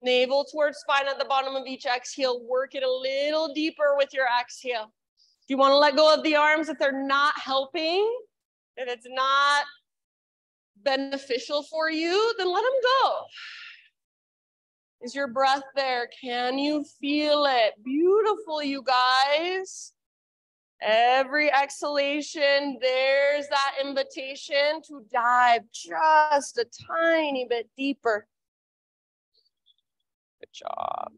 Navel towards spine at the bottom of each exhale. Work it a little deeper with your exhale. If you want to let go of the arms, if they're not helping, if it's not beneficial for you, then let them go. Is your breath there? Can you feel it? Beautiful, you guys. Every exhalation, there's that invitation to dive just a tiny bit deeper. Good job.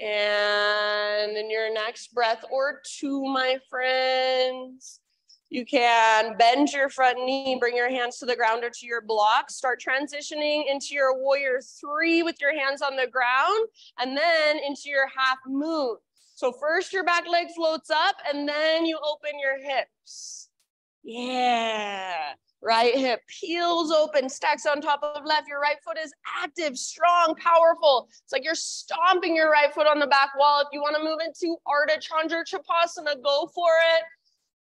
And in your next breath or two, my friends, you can bend your front knee, bring your hands to the ground or to your blocks. Start transitioning into your warrior three with your hands on the ground, and then into your half moon. So first your back leg floats up, and then you open your hips. Yeah. Right hip peels open, stacks on top of left. Your right foot is active, strong, powerful. It's like you're stomping your right foot on the back wall. If you want to move into Ardha Chandra Chapasana, go for it.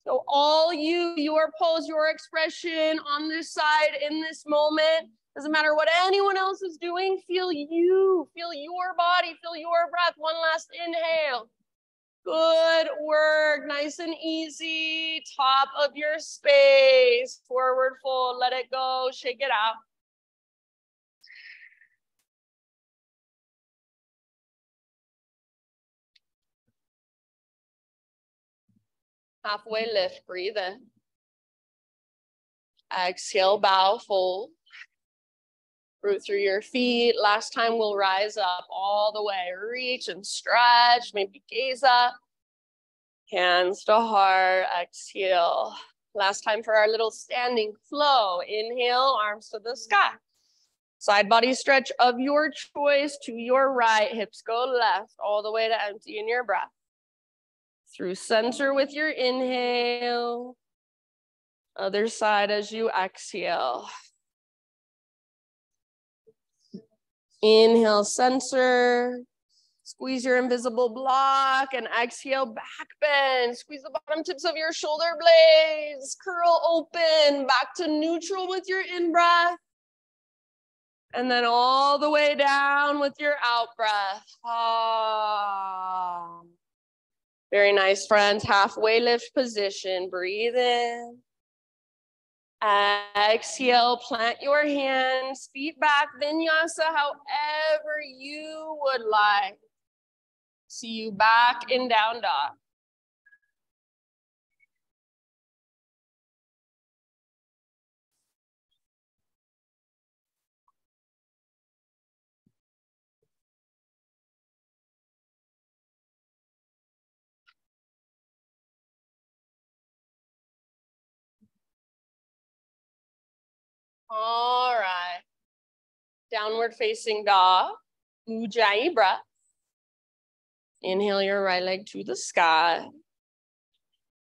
So all you, your pose, your expression on this side in this moment, doesn't matter what anyone else is doing, feel you, feel your body, feel your breath. One last inhale. Good work, nice and easy, top of your space, forward fold, let it go, shake it out. Halfway lift, breathe in. Exhale, bow, fold. Root through your feet. Last time we'll rise up all the way. Reach and stretch, maybe gaze up. Hands to heart, exhale. Last time for our little standing flow. Inhale, arms to the sky. Side body stretch of your choice to your right. Hips go left all the way to empty in your breath. Through center with your inhale. Other side as you exhale. Inhale, center. Squeeze your invisible block and exhale, back bend. Squeeze the bottom tips of your shoulder blades. Curl open, back to neutral with your in-breath. And then all the way down with your out-breath. Ah. Very nice, friends. Halfway lift position. Breathe in. Exhale, plant your hands, feet back, vinyasa, however you would like. See you back in down dog. All right. Downward facing dog. Ujjayi breath. Inhale your right leg to the sky.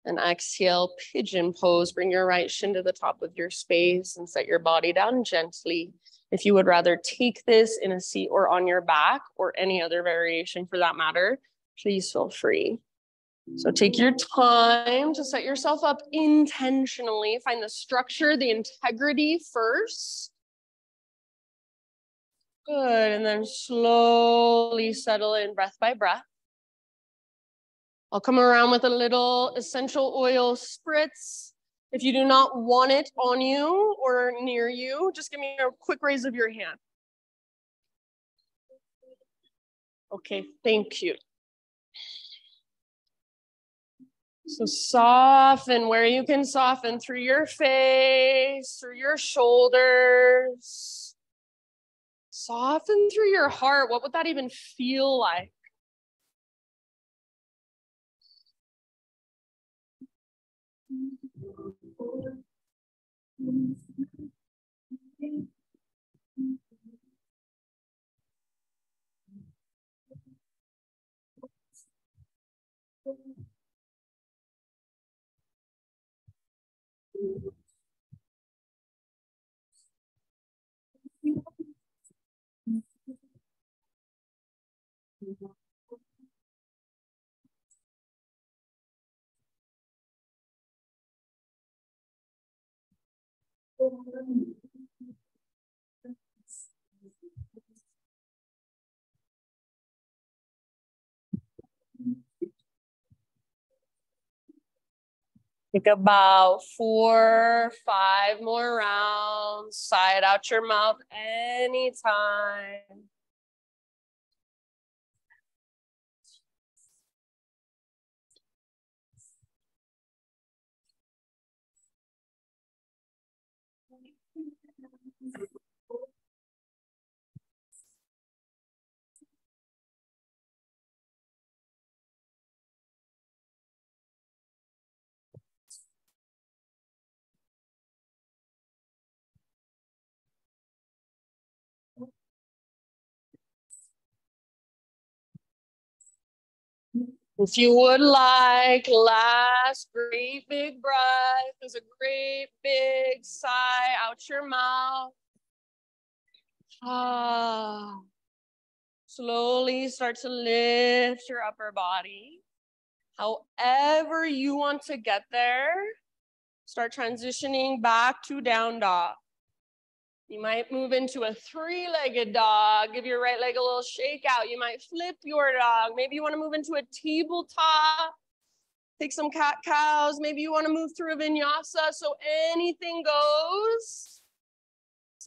And exhale, pigeon pose. Bring your right shin to the top of your space and set your body down gently. If you would rather take this in a seat or on your back or any other variation for that matter, please feel free. So take your time to set yourself up intentionally. Find the structure, the integrity first. Good, and then slowly settle in breath by breath. I'll come around with a little essential oil spritz. If you do not want it on you or near you, just give me a quick raise of your hand. Okay, thank you. So soften where you can soften through your face, through your shoulders. Soften through your heart. What would that even feel like? Take about 4, 5 more rounds. Sigh it out your mouth anytime. If you would like, last great big breath. There's a great big sigh out your mouth. Ah. Slowly start to lift your upper body. However you want to get there, start transitioning back to down dog. You might move into a 3-legged dog. Give your right leg a little shake out. You might flip your dog. Maybe you want to move into a tabletop. Take some cat-cows. Maybe you want to move through a vinyasa. So anything goes.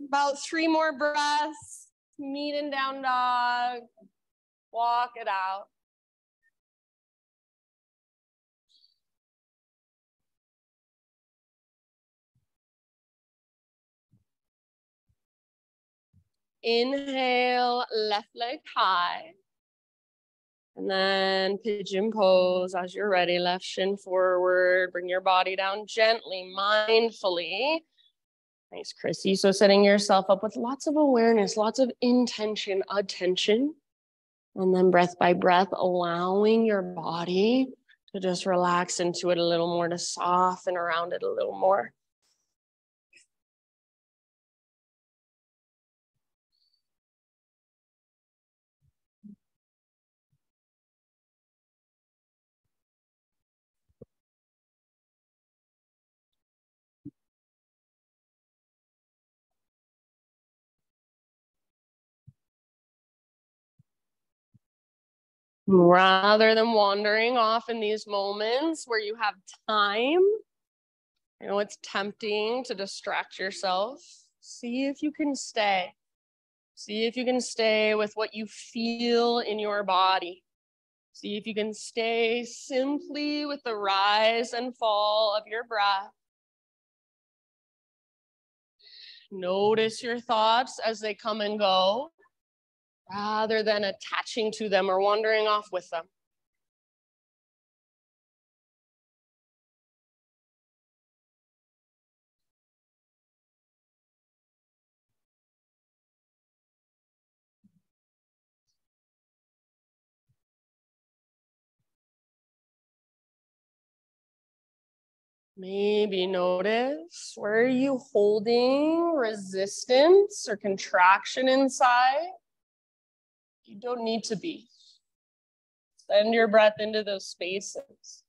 About 3 more breaths. Meet in down dog. Walk it out. Inhale, left leg high. And then pigeon pose as you're ready. Left shin forward. Bring your body down gently, mindfully. Nice, Chrissy. So setting yourself up with lots of awareness, lots of intention, attention. And then breath by breath, allowing your body to just relax into it a little more, to soften around it a little more. Rather than wandering off in these moments where you have time, I know it's tempting to distract yourself. See if you can stay. See if you can stay with what you feel in your body. See if you can stay simply with the rise and fall of your breath. Notice your thoughts as they come and go, rather than attaching to them or wandering off with them. Maybe notice, where are you holding resistance or contraction inside? You don't need to be. Send your breath into those spaces.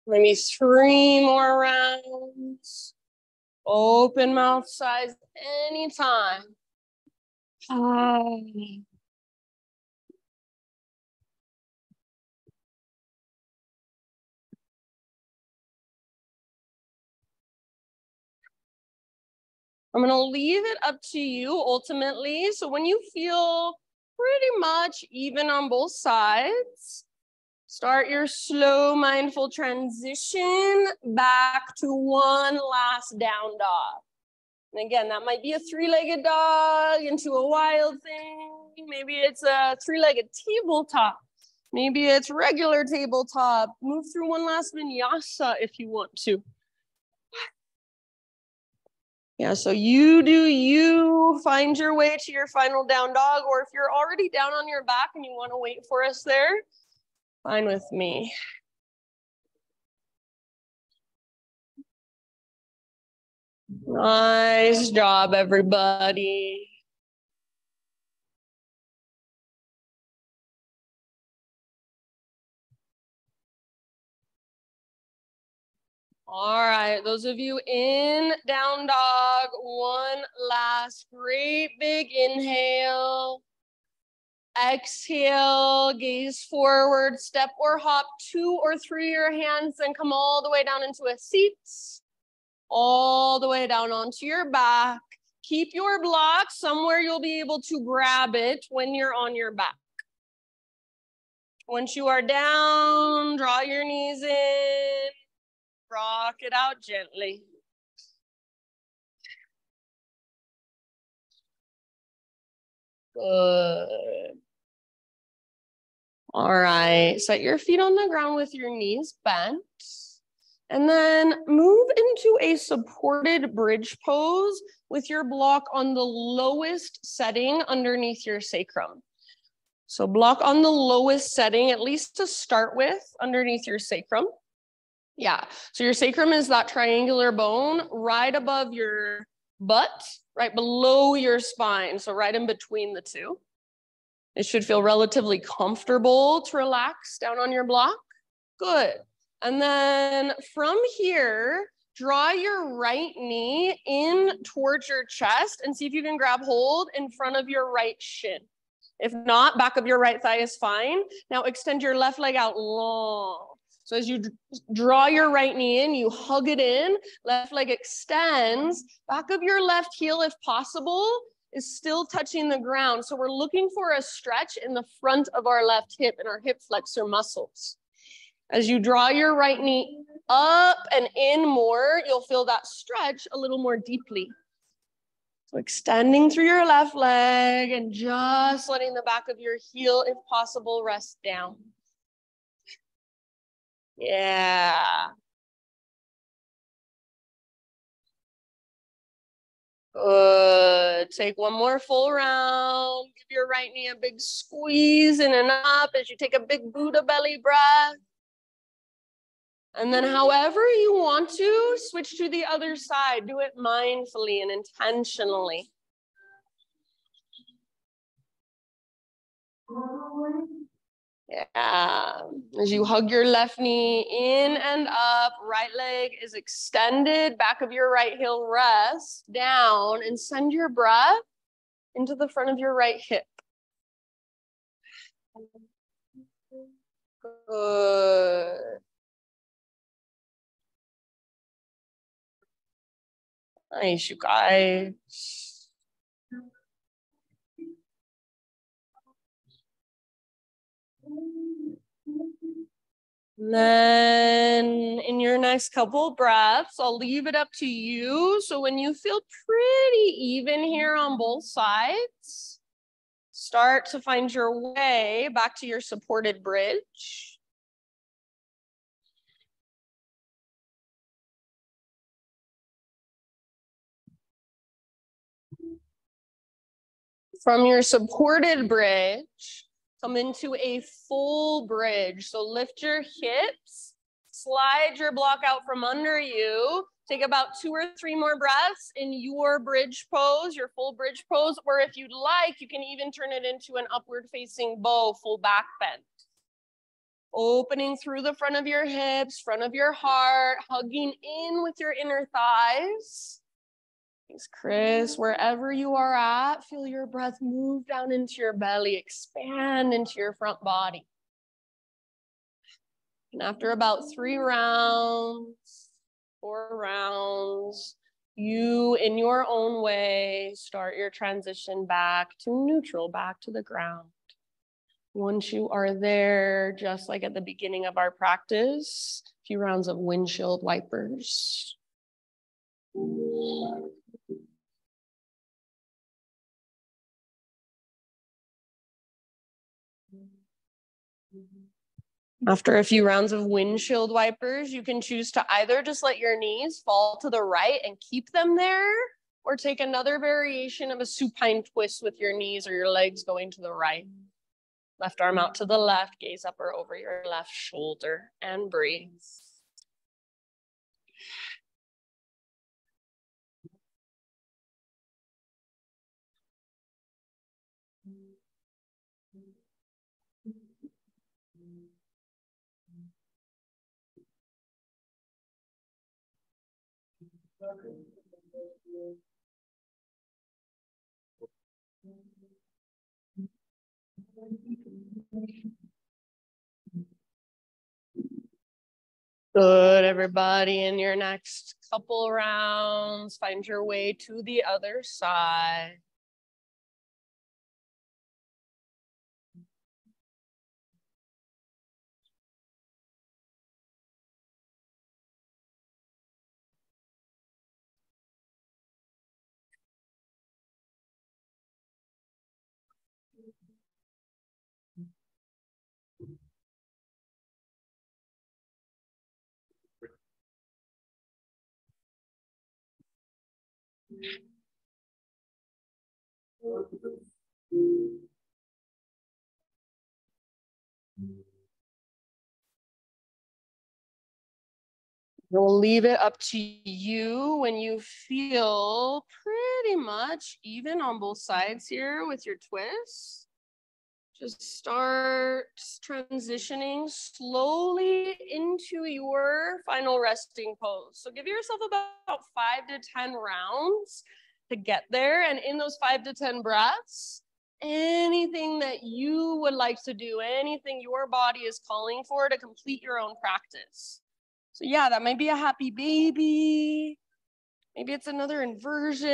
Maybe 3 more rounds. Open mouth size anytime. I'm going to leave it up to you ultimately. So when you feel pretty much even on both sides, start your slow, mindful transition back to one last down dog. And again, that might be a 3-legged dog into a wild thing. Maybe it's a 3-legged tabletop. Maybe it's regular tabletop. Move through one last vinyasa if you want to. Yeah, so you do you, find your way to your final down dog, or if you're already down on your back and you want to wait for us there, fine with me. Nice job, everybody. All right, those of you in down dog, one last great big inhale. Exhale, gaze forward, step or hop 2 or 3 your hands, and come all the way down into a seat. All the way down onto your back. Keep your block somewhere you'll be able to grab it when you're on your back. Once you are down, draw your knees in. Rock it out gently. Good. All right, set your feet on the ground with your knees bent. And then move into a supported bridge pose with your block on the lowest setting underneath your sacrum. So block on the lowest setting, at least to start with, underneath your sacrum. Yeah, so your sacrum is that triangular bone right above your butt, right below your spine. So right in between the two. It should feel relatively comfortable to relax down on your block. Good. And then from here, draw your right knee in towards your chest and see if you can grab hold in front of your right shin. If not, back of your right thigh is fine. Now extend your left leg out long. So as you draw your right knee in, you hug it in, left leg extends, back of your left heel, if possible, is still touching the ground. So we're looking for a stretch in the front of our left hip and our hip flexor muscles. As you draw your right knee up and in more, you'll feel that stretch a little more deeply. So extending through your left leg and just letting the back of your heel, if possible, rest down. Yeah. Good. Take one more full round. Give your right knee a big squeeze in and up as you take a big Buddha belly breath. And then however you want to, switch to the other side. Do it mindfully and intentionally. Yeah, as you hug your left knee in and up, right leg is extended, back of your right heel rests down, and send your breath into the front of your right hip. Good. Nice, you guys. And then in your next couple breaths, I'll leave it up to you. So when you feel pretty even here on both sides, start to find your way back to your supported bridge. From your supported bridge, come into a full bridge. So lift your hips, slide your block out from under you. Take about 2 or 3 more breaths in your bridge pose, your full bridge pose, or if you'd like, you can even turn it into an upward facing bow, full back bend. Opening through the front of your hips, front of your heart, hugging in with your inner thighs. Thanks, Chris. Wherever you are at, feel your breath move down into your belly, expand into your front body. And after about 3 rounds, 4 rounds, you, in your own way, start your transition back to neutral, back to the ground. Once you are there, just like at the beginning of our practice, a few rounds of windshield wipers. After a few rounds of windshield wipers, you can choose to either just let your knees fall to the right and keep them there, or take another variation of a supine twist with your knees or your legs going to the right. Left arm out to the left, gaze up or over your left shoulder, and breathe. Good, everybody. In your next couple rounds, find your way to the other side. We'll leave it up to you when you feel pretty much even on both sides here with your twists. Just start transitioning slowly into your final resting pose. So give yourself about 5 to 10 rounds to get there. And in those 5 to 10 breaths, anything that you would like to do, anything your body is calling for to complete your own practice. So yeah, that might be a happy baby. Maybe it's another inversion.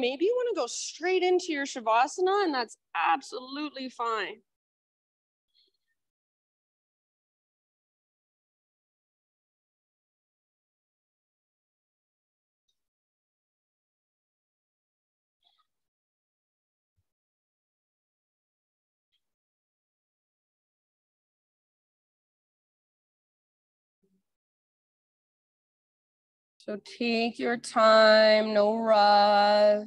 Maybe you want to go straight into your Shavasana, and that's absolutely fine. So take your time, no rush.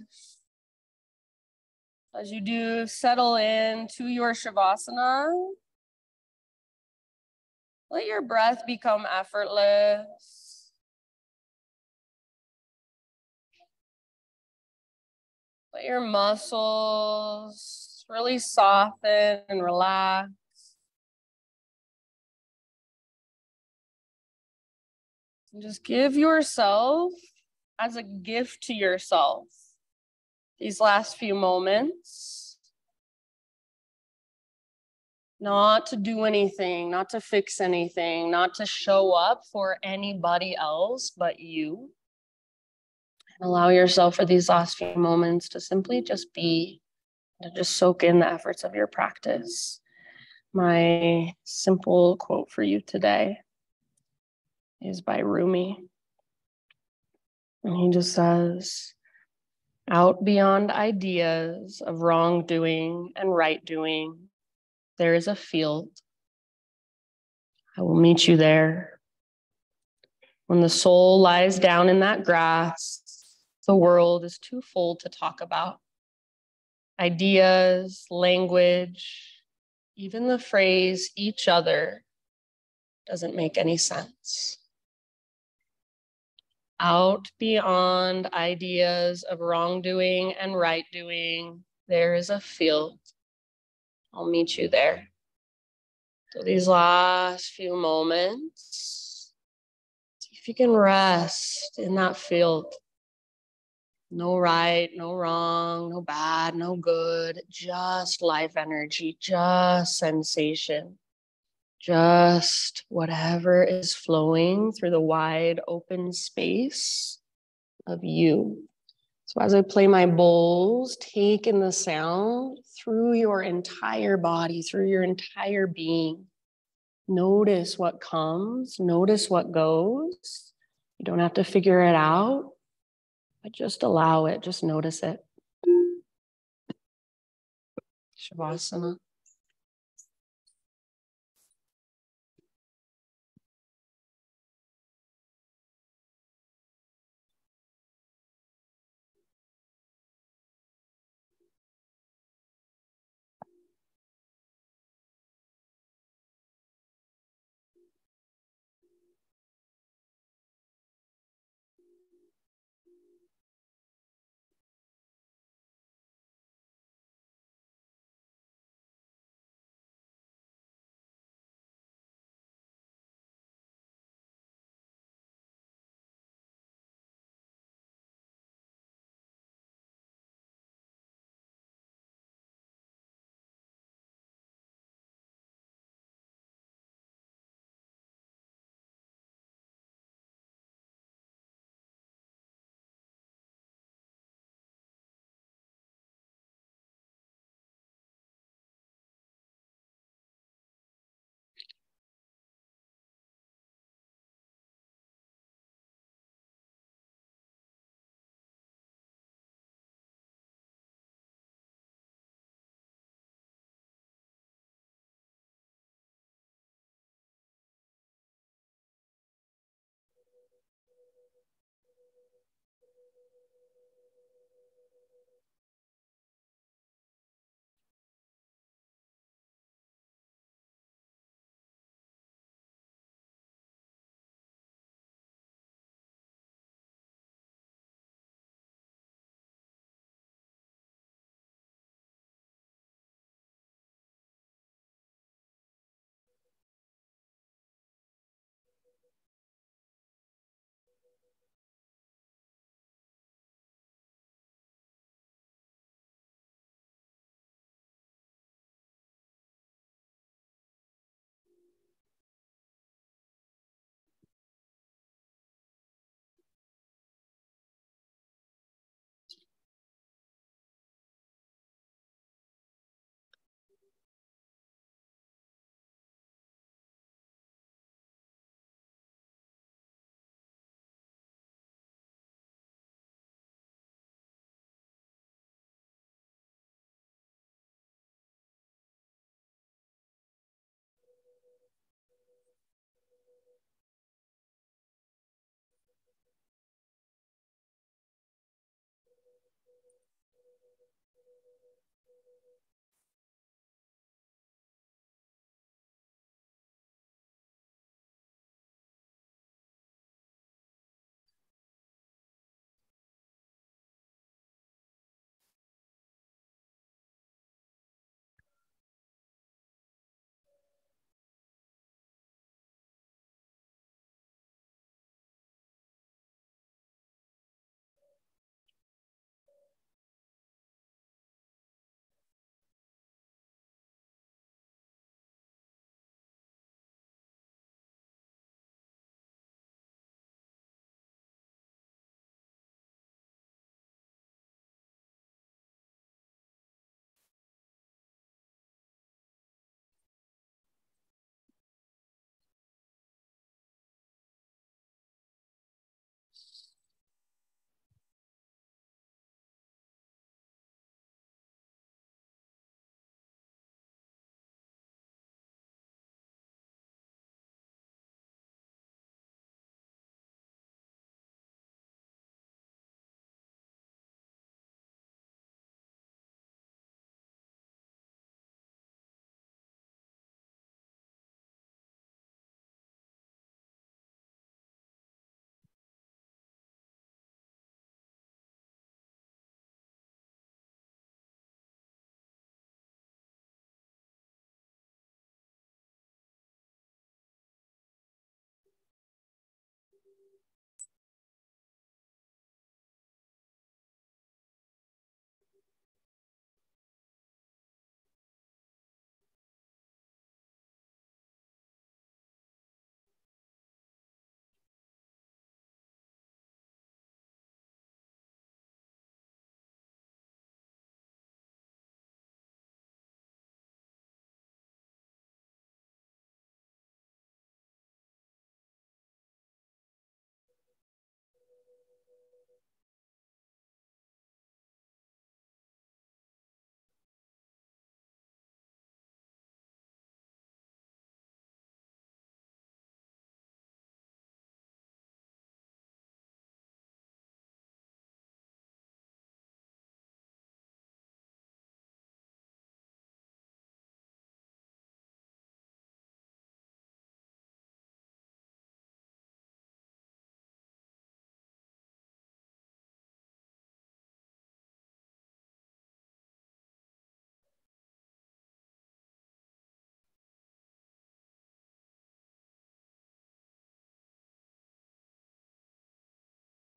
As you do, settle in to your Shavasana. Let your breath become effortless. Let your muscles really soften and relax. And just give yourself, as a gift to yourself, these last few moments, not to do anything, not to fix anything, not to show up for anybody else but you. And allow yourself for these last few moments to simply just be, to just soak in the efforts of your practice. My simple quote for you today is by Rumi. And he just says, out beyond ideas of wrongdoing and right doing, there is a field. I will meet you there. When the soul lies down in that grass, the world is too full to talk about. Ideas, language, even the phrase each other doesn't make any sense. Out beyond ideas of wrongdoing and right doing, there is a field. I'll meet you there. So these last few moments, see if you can rest in that field. No right, no wrong, no bad, no good, just life energy, just sensation, just whatever is flowing through the wide open space of you. So as I play my bowls, take in the sound through your entire body, through your entire being. Notice what comes, notice what goes. You don't have to figure it out, but just allow it, just notice it. Shavasana.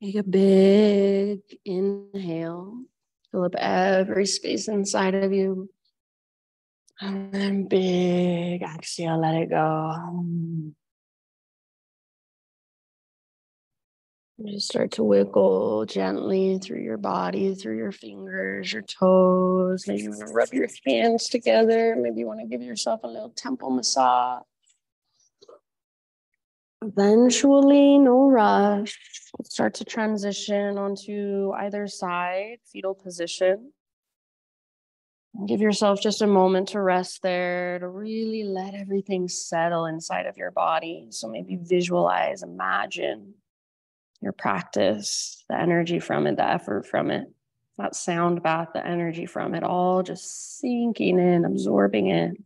Take a big inhale. Fill up every space inside of you. And then big exhale, let it go. Just start to wiggle gently through your body, through your fingers, your toes. Maybe you want to rub your hands together. Maybe you want to give yourself a little temple massage. Eventually, no rush. Start to transition onto either side, fetal position. Give yourself just a moment to rest there, to really let everything settle inside of your body. So maybe visualize, imagine your practice, the energy from it, the effort from it, that sound bath, the energy from it, all just sinking in, absorbing it.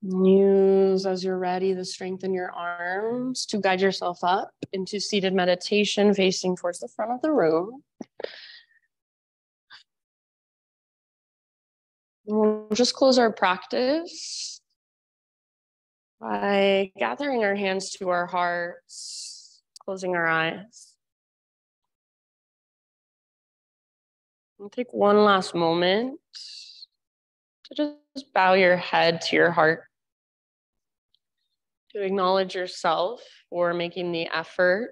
Use, as you're ready, the strength in your arms to guide yourself up into seated meditation, facing towards the front of the room. We'll just close our practice by gathering our hands to our hearts, closing our eyes. We'll take one last moment to just bow your head to your heart, to acknowledge yourself for making the effort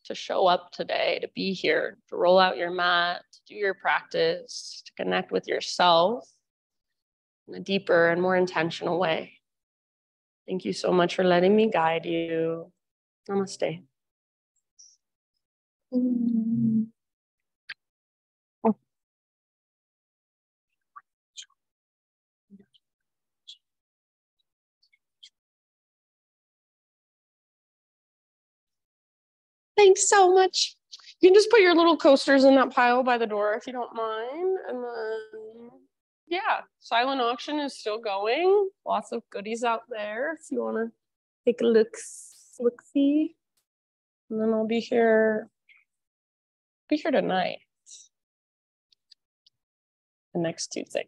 to show up today, to be here, to roll out your mat, to do your practice, to connect with yourself in a deeper and more intentional way. Thank you so much for letting me guide you. Namaste. Thanks so much. You can just put your little coasters in that pile by the door if you don't mind. And then, yeah, silent auction is still going. Lots of goodies out there if you want to take a look-see. And then I'll be here tonight, the next Tuesday.